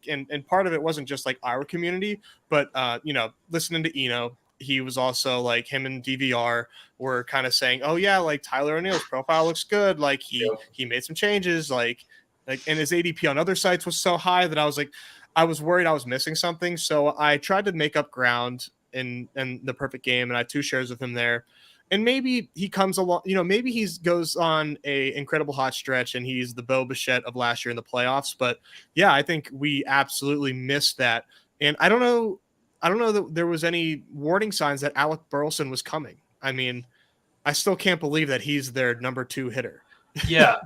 and part of it wasn't just like our community, but you know, listening to Eno, he was also like him and DVR were kind of saying, "Oh yeah, like Tyler O'Neill's profile looks good. Like Yep. he made some changes. And his ADP on other sites was so high that I was worried I was missing something. So I tried to make up ground in the perfect game, and I had 2 shares of him there. And maybe he comes along, you know, maybe he goes on a incredible hot stretch and he's the Bo Bichette of last year in the playoffs. But yeah, I think we absolutely missed that. And I don't know that there was any warning signs that Alec Burleson was coming. I mean, I still can't believe that he's their number 2 hitter. Yeah.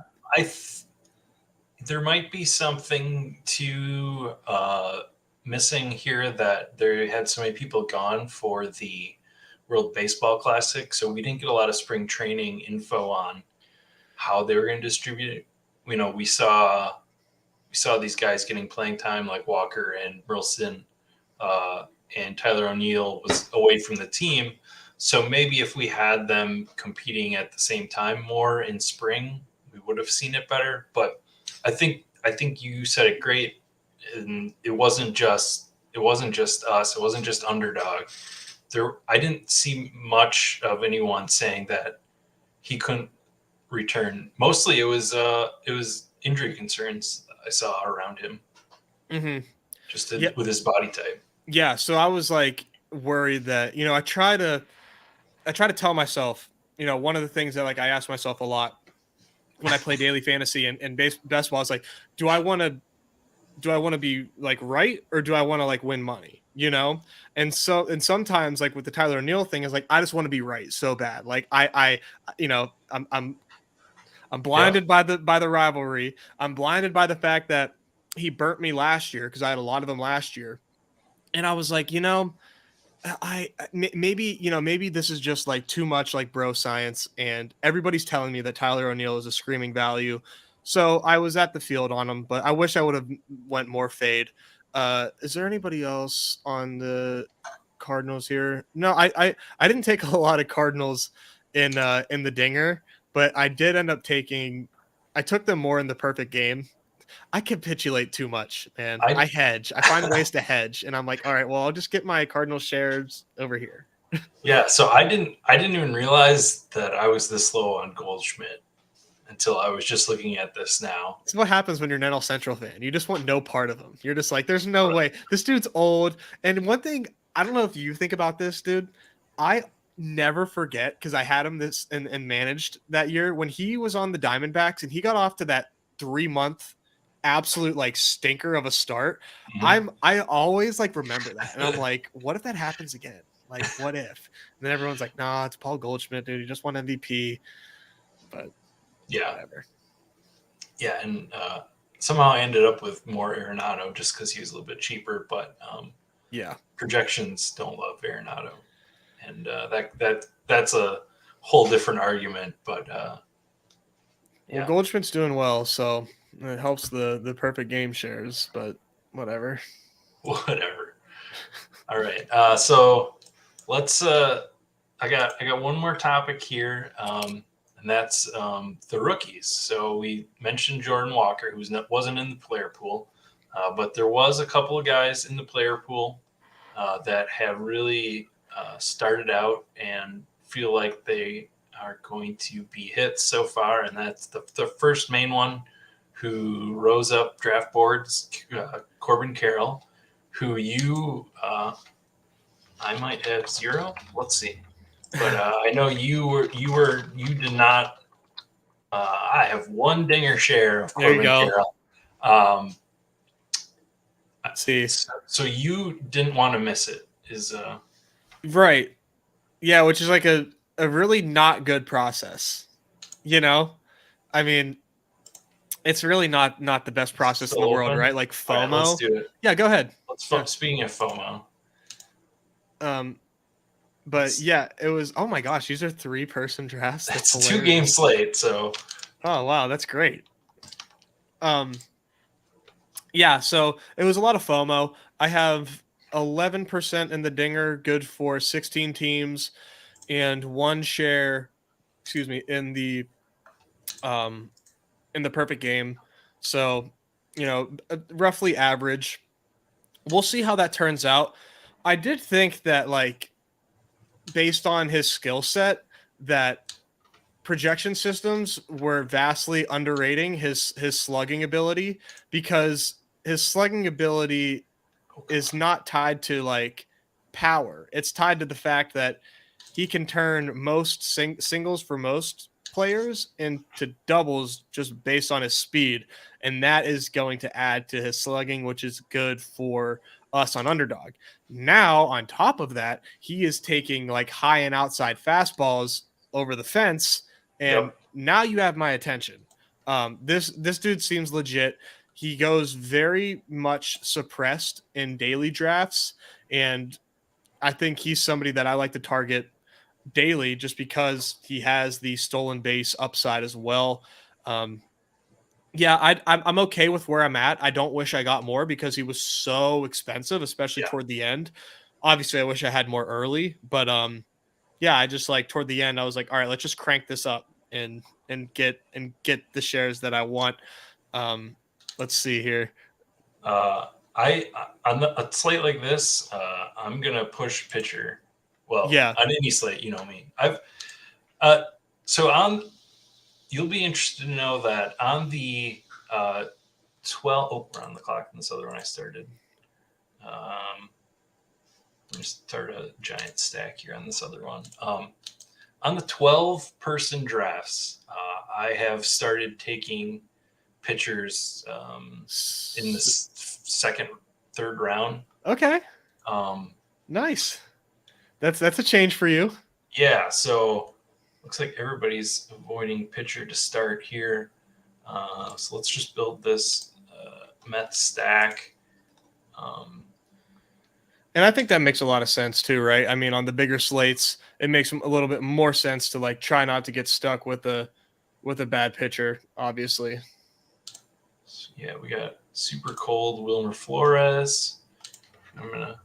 There might be something to missing here that there had so many people gone for the World Baseball Classic, so we didn't get a lot of spring training info on how they were going to distribute it. You know, we saw these guys getting playing time like Walker and Burleson, and Tyler O'Neill was away from the team. So maybe if we had them competing at the same time more in spring, we would have seen it better. But I think you said it great. And it wasn't just us. It wasn't just Underdog. I didn't see much of anyone saying that he couldn't return. Mostly it was injury concerns I saw around him, Mm-hmm. just Yeah, with his body type. yeah. So I was like worried that I try to tell myself, you know, one of the things that like I ask myself a lot when I play daily fantasy and best ball is like, do I want to be like right or do I want to like win money? You know? And sometimes like with the Tyler O'Neill thing is like I just want to be right so bad. Like you know, I'm Yeah. blinded by the rivalry. I'm blinded by the fact that he burnt me last year because I had a lot of them last year. And I was like, you know, maybe you know maybe this is just like too much like bro science, and everybody's telling me that Tyler O'Neill is a screaming value, so I was at the field on him. But I wish I would have went more fade. Is there anybody else on the Cardinals here? No, I didn't take a lot of Cardinals in the dinger. but I did end up I took them more in the perfect game. I capitulate too much, man. I hedge. I find ways to hedge, and I'm like, all right, well, I'll just get my Cardinal shares over here. Yeah, so I didn't even realize that I was this low on Goldschmidt until I was just looking at this now. It's what happens when you're an NL Central fan. You just want no part of him. You're just like, there's no way. This dude's old. And one thing, I don't know if you think about this, dude. I never forget, because I had him this and managed that year when he was on the Diamondbacks and he got off to that 3-month absolute like stinker of a start. I always like remember that. And I'm like, what if that happens again? Like, what if? And then everyone's like, nah, it's Paul Goldschmidt, dude. He just won MVP. But yeah, whatever. Yeah, and somehow I ended up with more Arenado just because he was a little bit cheaper. But yeah, projections don't love Arenado, and that's a whole different argument. But yeah, well, Goldschmidt's doing well, so it helps the perfect game shares. But whatever. All right, so let's. I got one more topic here. And that's the rookies. So we mentioned Jordan Walker, who wasn't in the player pool, but there was a couple of guys in the player pool that have really started out and feel like they are going to be hits so far. And that's the first main one who rose up draft boards, Corbin Carroll, who I might have 0. Let's see. But I know you did not. I have 1 dinger share of Corbin Carroll. See, so you didn't want to miss it, is right? Yeah, which is like a really not good process. You know, I mean, it's really not the best process in the world, right? Like FOMO. Right, let's do it. Yeah, go ahead. Speaking of FOMO. But yeah, it was. Oh my gosh, these are 3-person drafts. That's a 2-game slate. So. Oh wow, that's great. Yeah, so it was a lot of FOMO. I have 11% in the dinger, good for 16 teams, and 1 share. Excuse me, in the perfect game. So, roughly average. We'll see how that turns out. I did think that, like, based on his skill set, that projection systems were vastly underrating his slugging ability, because his slugging ability is not tied to like power. It's tied to the fact that he can turn most singles for most players into doubles just based on his speed, and that is going to add to his slugging, which is good for us on Underdog. Now, on top of that, he is taking like high and outside fastballs over the fence, and now you have my attention. This dude seems legit. He goes very much suppressed in daily drafts, and I think he's somebody that I like to target daily just because he has the stolen base upside as well. Yeah, I'm okay with where I'm at. I don't wish I got more because he was so expensive, especially toward the end. Obviously, I wish I had more early, but yeah, I just like toward the end, I was like, all right, let's just crank this up and get the shares that I want. Let's see here. I on a slate like this, I'm gonna push pitcher. Well, yeah, on any slate, you know me. You'll be interested to know that on the 12. Oh, we're on the clock in this other one I started. Let me start a giant stack here on this other one. On the 12-person drafts, I have started taking pitchers in the second, third round. Okay. Nice. That's a change for you. Yeah. So looks like everybody's avoiding pitcher to start here. So let's just build this Mets stack. And I think that makes a lot of sense too, right? I mean, on the bigger slates, it makes a little bit more sense to like try not to get stuck with a bad pitcher, obviously. So, yeah, we got super cold Wilmer Flores. While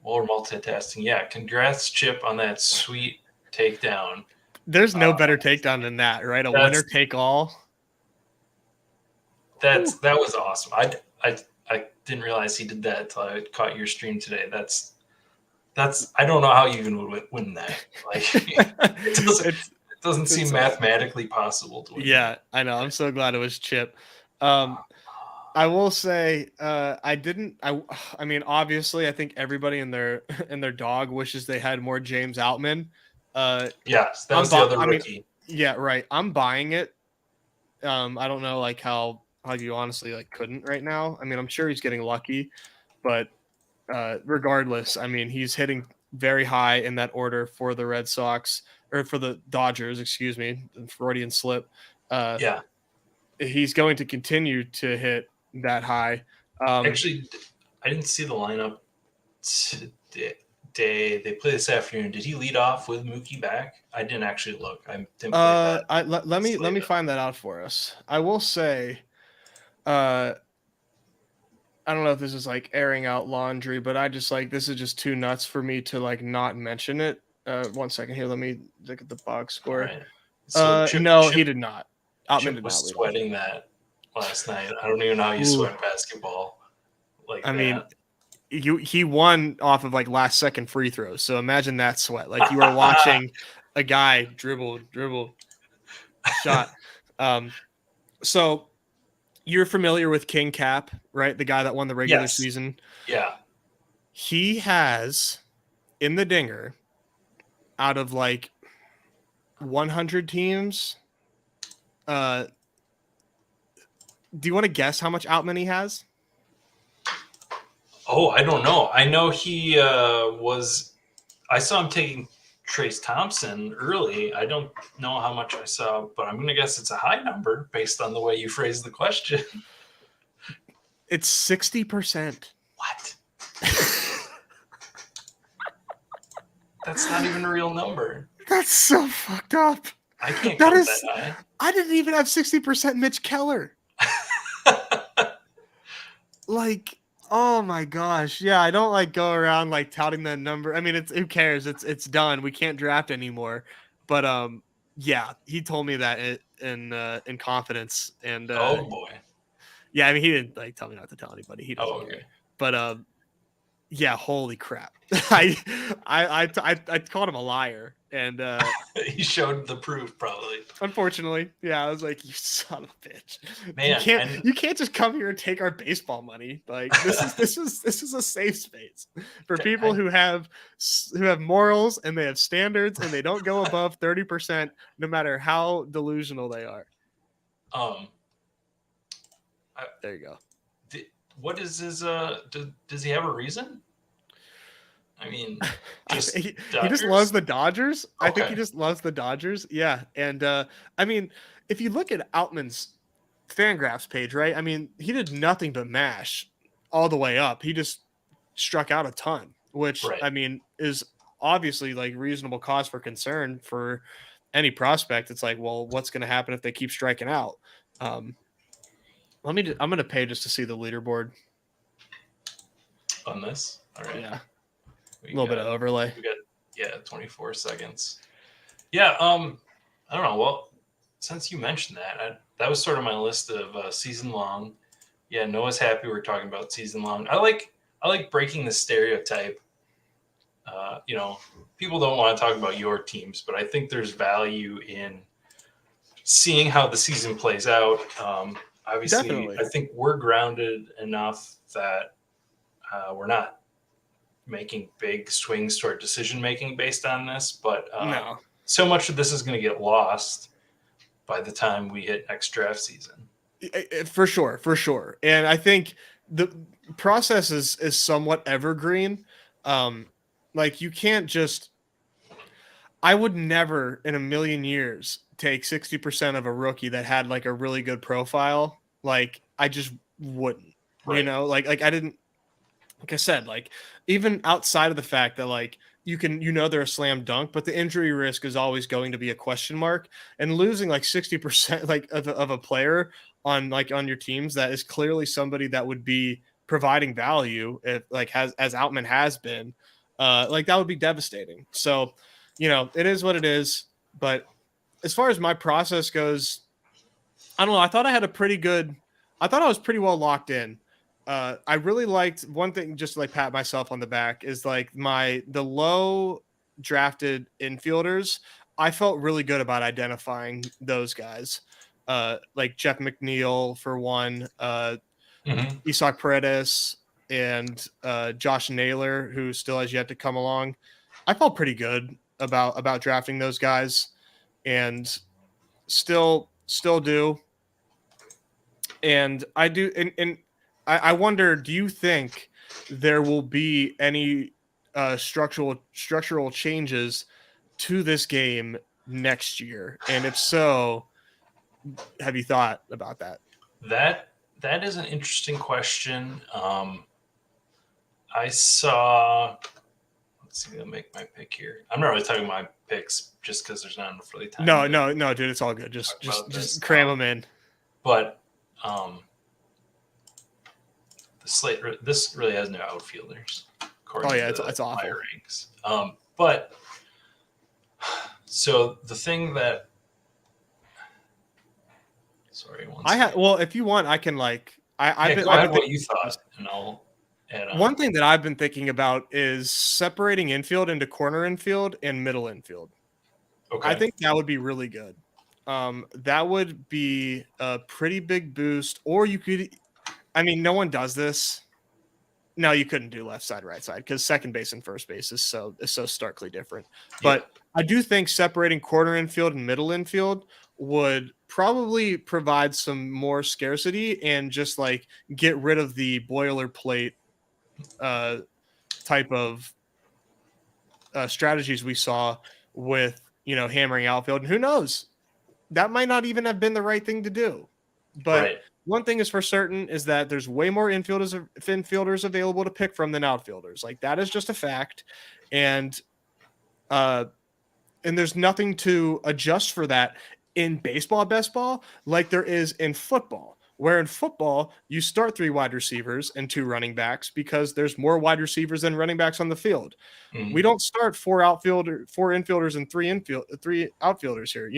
we're multitasking, yeah, congrats, Chip, on that sweet takedown. There's no better takedown than that, right? A winner take all. That was awesome. I didn't realize he did that until I caught your stream today. That's I don't know how you even would win that. Like it doesn't seem mathematically possible to win. Yeah, that. I know. I'm so glad it was Chip. I will say I mean, obviously I think everybody and their dog wishes they had more James Outman. Yes, that was the other rookie. Yeah, right. I'm buying it. I don't know like how you honestly like couldn't right now. I mean, I'm sure he's getting lucky, but regardless, I mean, he's hitting very high in that order for the Red Sox or for the Dodgers, excuse me, Freudian slip. Yeah. He's going to continue to hit that high. Actually, I didn't see the lineup today. They play this afternoon. Did he lead off with Mookie back? I didn't actually look. I didn't play that. Let me find that out for us. I will say, I don't know if this is like airing out laundry, but I just like this is just too nuts for me to like not mention it. 1 second here. Let me look at the box score. Right. So Chip, he did not. Outman did was not sweating that last night. I don't even know how you sweat basketball. Like I mean, he won off of like last second free throws. So imagine that sweat. Like you were watching a guy dribble, shot. So you're familiar with King Cap, right? The guy that won the regular season. Yeah. He has in the dinger out of like 100 teams. Do you want to guess how much Outman he has? Oh, I don't know. I know he I saw him taking Trace Thompson early. I don't know how much I saw, but I'm going to guess it's a high number based on the way you phrased the question. It's 60%. What? That's not even a real number. That's so fucked up. I can't count that high. I didn't even have 60% Mitch Keller. Like, oh my gosh. Yeah, I don't like go around like touting that number. I mean, it's who cares? It's done. We can't draft anymore. But yeah, he told me that in confidence. And oh boy. Yeah, I mean, he didn't like tell me not to tell anybody. He doesn't. Okay. But yeah, holy crap. I called him a liar, and he showed the proof probably. Unfortunately, yeah, I was like, "You son of a bitch, man! You can't just come here and take our baseball money. Like this is a safe space for people who have morals and they have standards and they don't go above 30%, no matter how delusional they are." There you go. What is his does he have a reason? I mean, he just loves the Dodgers. Okay. I think he just loves the Dodgers. Yeah. And I mean, if you look at Outman's Fangraphs page, right? I mean, he did nothing but mash all the way up. He just struck out a ton, which I mean is obviously like reasonable cause for concern for any prospect. It's like, well, what's going to happen if they keep striking out? I'm going to pay just to see the leaderboard on this. All right. Yeah. A little bit of overlay. We got 24 seconds. Yeah. I don't know. Well, since you mentioned that was sort of my list of season long. Yeah. Noah's happy we're talking about season long. I like breaking the stereotype. You know, people don't want to talk about your teams, but I think there's value in seeing how the season plays out. Obviously, definitely. I think we're grounded enough that we're not making big swings toward decision making based on this, but no. So much of this is going to get lost by the time we hit next draft season. For sure. And I think the process is somewhat evergreen. Like you can't just. I would never in a million years take 60% of a rookie that had like a really good profile. Like I just wouldn't, you know, like I didn't, like I said, like even outside of the fact that like you can, they're a slam dunk, but the injury risk is always going to be a question mark, and losing like 60% like of a player on your teams that is clearly somebody that would be providing value if like as Outman has been, like that would be devastating. So, you know, it is what it is, but as far as my process goes, I don't know. I thought I was pretty well locked in. I really liked one thing, just to like pat myself on the back, is like the low drafted infielders. I felt really good about identifying those guys. Like Jeff McNeil for one, Isaac Paredes, and Josh Naylor, who still has yet to come along. I felt pretty good about drafting those guys, and still do. And I do, and I wonder, do you think there will be any structural changes to this game next year? And if so, have you thought about that? That is an interesting question. I saw. Let's see. I'll make my pick here. I'm not really talking my picks just because there's not enough really time. No, dude, it's all good. Just cram them in. But the slate. This really has no outfielders. Oh yeah, it's awful. Higher ranks. But so the thing that. Sorry, well, if you want, I can like. I've been what you thought, and I'll add on. One thing that I've been thinking about is separating infield into corner infield and middle infield. Okay. I think that would be really good. That would be a pretty big boost. Or you could, I mean, no one does this. No, you couldn't do left side, right side because second base and first base is so starkly different. But I do think separating corner infield and middle infield would probably provide some more scarcity and just like get rid of the boilerplate type of strategies we saw with, hammering outfield. And who knows? That might not even have been the right thing to do. But one thing is for certain is that there's way more infielders available to pick from than outfielders. Like that is just a fact. And there's nothing to adjust for that in baseball, best ball, like there is in football, where in football, you start 3 wide receivers and 2 running backs because there's more wide receivers than running backs on the field. Mm-hmm. We don't start 4 infielders and 3 outfielders here,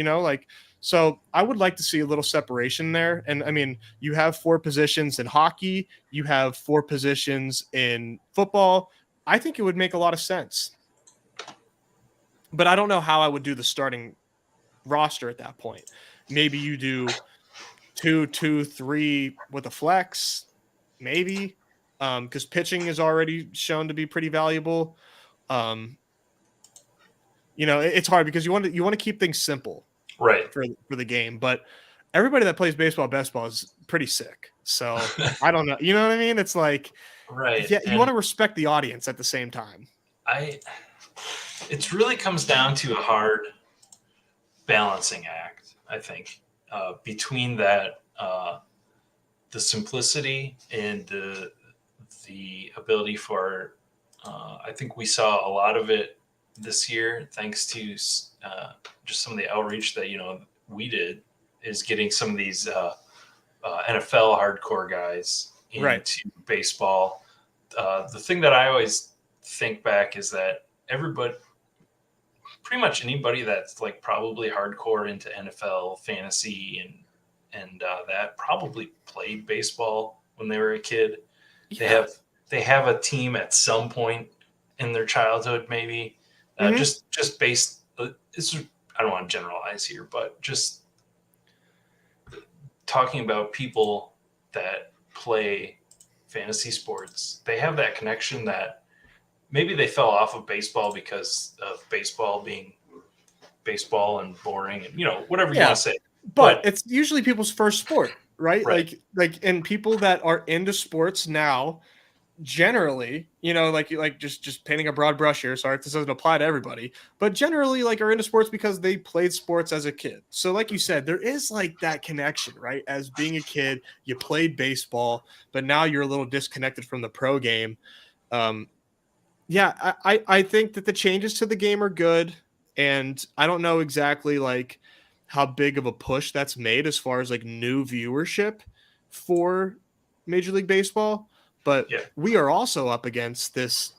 so I would like to see a little separation there. And I mean, you have 4 positions in hockey, you have 4 positions in football. I think it would make a lot of sense. But I don't know how I would do the starting roster at that point. Maybe you do 2-2-3 with a flex, maybe, because pitching is already shown to be pretty valuable. It's hard because you want to keep things simple, right, for the game. But everybody that plays baseball, best ball is pretty sick. So I don't know. You know what I mean? It's like, right. Yeah, you want to respect the audience at the same time. It really comes down to a hard balancing act, I think, between that, the simplicity and the ability for, I think we saw a lot of it this year, thanks to just some of the outreach that, we did, is getting some of these NFL hardcore guys into baseball. The thing that I always think back is that pretty much anybody that's like probably hardcore into NFL fantasy and that probably played baseball when they were a kid. Yeah. They have a team at some point in their childhood, maybe. Just based. I don't want to generalize here, but just talking about people that play fantasy sports, they have that connection that maybe they fell off of baseball because of baseball being baseball and boring and, whatever you want to say. But it's usually people's first sport, right? And people that are into sports now, generally, just painting a broad brush here. Sorry if this doesn't apply to everybody, but generally are into sports because they played sports as a kid. So like you said, there is that connection, right? As being a kid, you played baseball, but now you're a little disconnected from the pro game. Yeah, I think that the changes to the game are good, and I don't know exactly how big of a push that's made as far as new viewership for Major League Baseball, but we are also up against this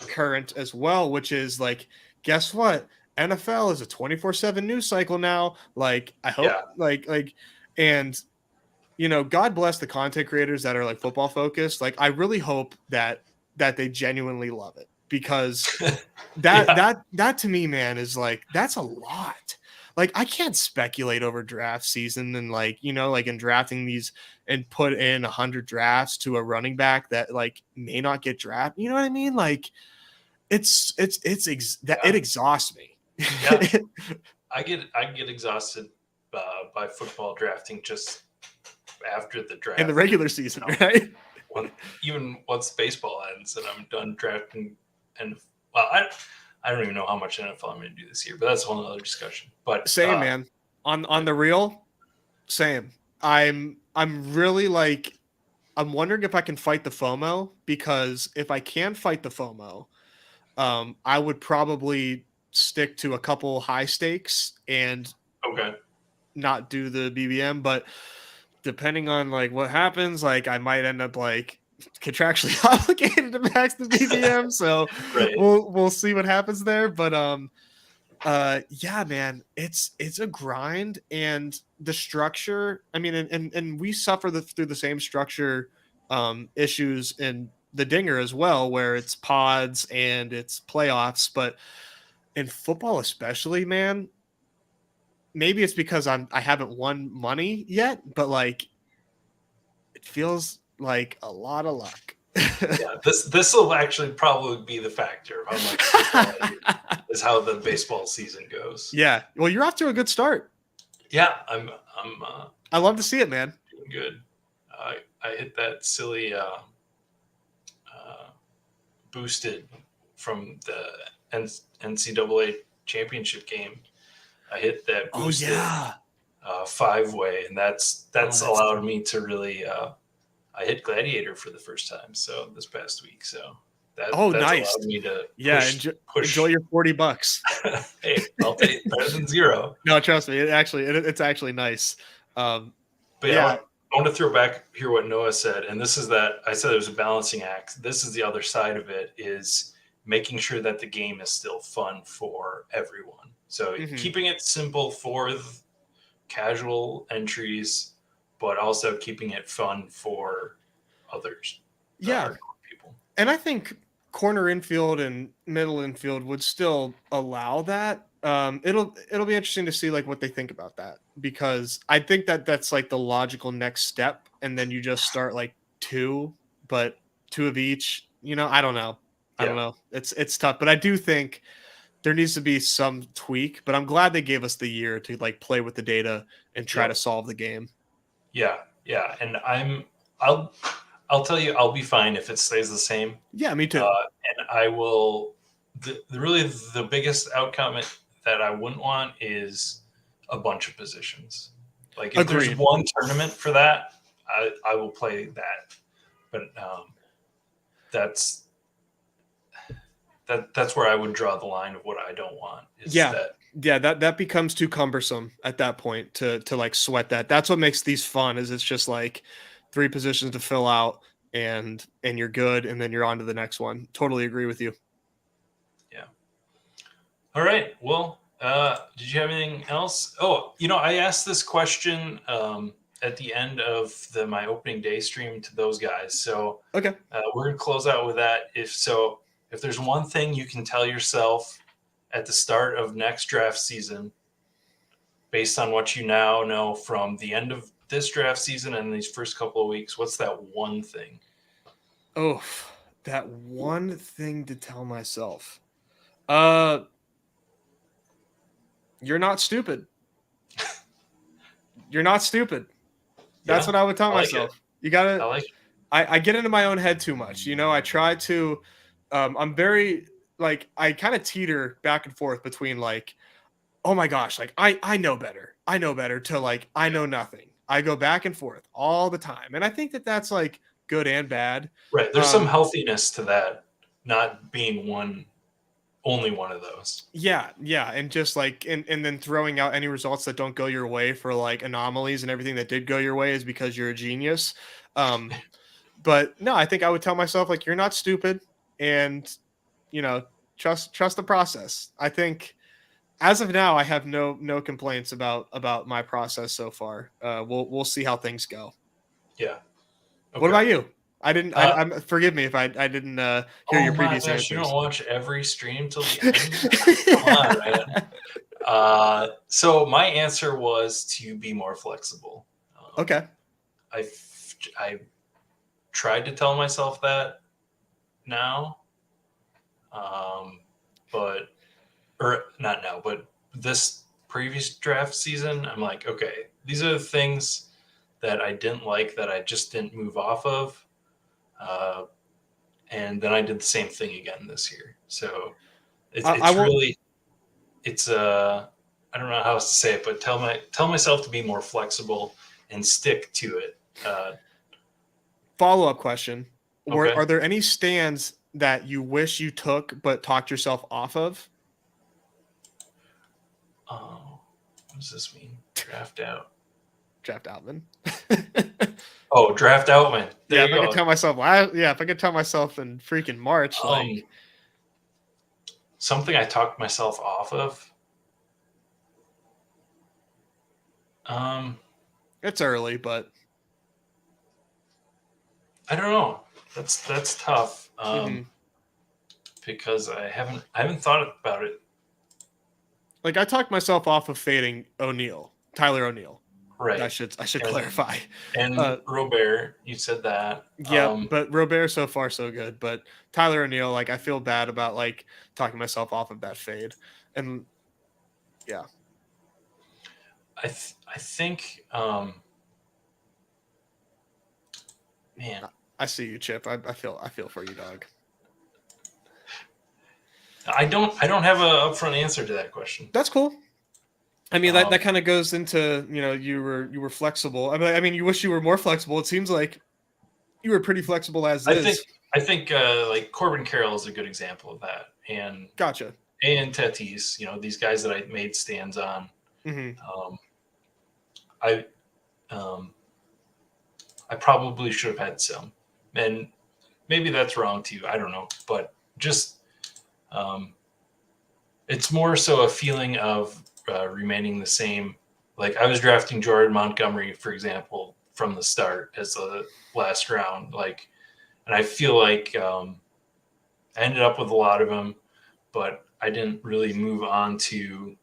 current as well, which is guess what? NFL is a 24/7 news cycle now. Like, I hope, Yeah. and God bless the content creators that are like football focused. Like, I really hope that they genuinely love it, because Yeah. that to me, man, is like, that's a lot. Like, I can't speculate over draft season and like in drafting these and put in 100 drafts to a running back that like may not get drafted. You know what I mean? Like, it exhausts me. Yeah. I get exhausted by football drafting just after the draft. In the regular season, right? Even once baseball ends and I'm done drafting, and well, I don't even know how much NFL I'm going to do this year, but that's a whole other discussion. But same, man. On the real, same. I'm really like, I'm wondering if I can fight the FOMO, because if I can fight the FOMO, I would probably stick to a couple high stakes and not do the BBM. But depending on like what happens, like I might end up like contractually obligated to max the BBM. So right. we'll see what happens there. But yeah, man, it's a grind, and the structure. I mean, and we suffer through the same structure issues in the Dinger as well, where it's pods and it's playoffs. But in football, especially, man, maybe it's because I haven't won money yet, but like, it feels like a lot of luck. Yeah, this will actually probably be the factor of how much is how the baseball season goes. Yeah, well, you're off to a good start. Yeah, I love to see it, man. Good. I hit that silly boosted from the NCAA championship game. I hit that boosted 5-way, and that's allowed me to really. I hit Gladiator for the first time, so this past week. So that's nice. allowed me to enjoy your $40. Hey, I'll take better than zero. No, trust me, it's actually nice. But yeah, I want to throw back here what Noah said, and this is that I said it was a balancing act. This is the other side of it, is making sure that the game is still fun for everyone. So keeping it simple for casual entries, but also keeping it fun for others. Yeah. People. And I think corner infield and middle infield would still allow that. It'll be interesting to see like what they think about that, because I think that's like the logical next step. And then you just start like two of each, I don't know. I don't know. It's tough, but I do think there needs to be some tweak, but I'm glad they gave us the year to like play with the data and try to solve the game. Yeah. Yeah. And I'll tell you, I'll be fine if it stays the same. Yeah, me too. And I will, really the biggest outcome that I wouldn't want is a bunch of positions. Like if there's one tournament for that, I will play that. But that's where I would draw the line of what I don't want. That becomes too cumbersome at that point to like sweat that. That's what makes these fun, is it's just like 3 positions to fill out and you're good, and then you're on to the next one. Totally agree with you. Yeah. All right. Well, did you have anything else? Oh, I asked this question at the end of my opening day stream to those guys. So okay, we're gonna close out with that. If there's one thing you can tell yourself at the start of next draft season, based on what you now know from the end of this draft season and these first couple of weeks, what's that one thing? Oh, that one thing to tell myself. You're not stupid. You're not stupid. That's what I would tell myself. You gotta. I get into my own head too much. I try to. I'm very like, I kind of teeter back and forth between like, oh my gosh, like I know better. I know better, to like, I know nothing. I go back and forth all the time. And I think that's like good and bad. Right. There's some healthiness to that, not being only one of those. Yeah. And just like, and then throwing out any results that don't go your way for like anomalies, and everything that did go your way is because you're a genius. But no, I think I would tell myself like, you're not stupid, and trust the process. I think as of now, I have no complaints about my process so far. We'll see how things go. Yeah. Okay. What about you? I didn't. I'm forgive me if I didn't hear your previous gosh, answers. you don't watch every stream till the end? Come on, man. So my answer was to be more flexible. Okay. I tried to tell myself that now, or not now, but this previous draft season, I'm like, okay, these are the things that I didn't like that I just didn't move off of. And then I did the same thing again this year. So it's really, I don't know how else to say it, but tell myself to be more flexible and stick to it. Follow-up question. Okay. Are there any stands that you wish you took but talked yourself off of? Oh, what does this mean? Draft out. Draft Outman. Oh, draft Outman. There you if go. I could tell myself, if I could tell myself in freaking March, something I talked myself off of. It's early, but I don't know. That's tough. Because I haven't thought about it. Like I talked myself off of fading Tyler O'Neill. Right. I should clarify. And Robert, you said that. Yeah, but Robert so far so good. But Tyler O'Neill, like I feel bad about like talking myself off of that fade, and yeah. I think man. I see you, Chip. I feel for you, dog. I don't have an upfront answer to that question. That's cool. I mean, that kind of goes into, you were flexible. I mean, you wish you were more flexible. It seems like you were pretty flexible as is. I think like Corbin Carroll is a good example of that. And gotcha. And Tatis, these guys that I made stands on. Mm-hmm. I probably should have had some, and maybe that's wrong too. I don't know, but just it's more so a feeling of remaining the same. Like I was drafting Jordan Montgomery, for example, from the start as the last round. And I feel like I ended up with a lot of them, but I didn't really move on to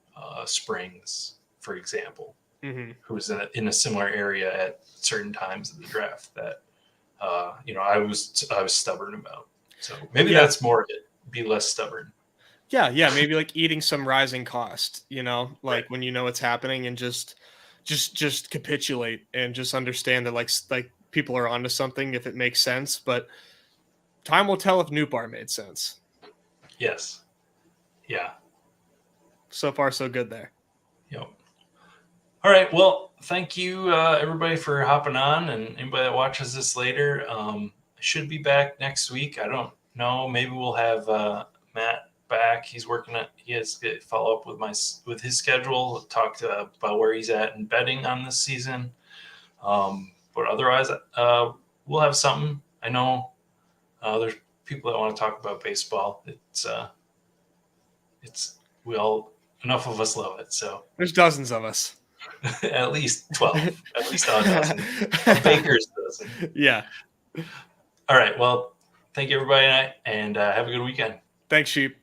Springs, for example, who was in a similar area at certain times of the draft that I was stubborn about. So maybe that's more it. Be less stubborn. Yeah, maybe like eating some rising cost, like when it's happening, and just capitulate and just understand that like people are onto something if it makes sense, but time will tell if Newbar made sense. Yes. Yeah. So far so good there. Yep. All right, well, thank you everybody for hopping on, and anybody that watches this later. I should be back next week. I don't know, maybe we'll have Matt back. He has to follow up with his schedule, talk about where he's at in betting on this season. But otherwise, we'll have something. I know there's people that want to talk about baseball. Enough of us love it. So there's dozens of us. At least 12. At least a dozen. A baker's dozen. Yeah. All right. Well, thank you everybody, and have a good weekend. Thanks, Sheep.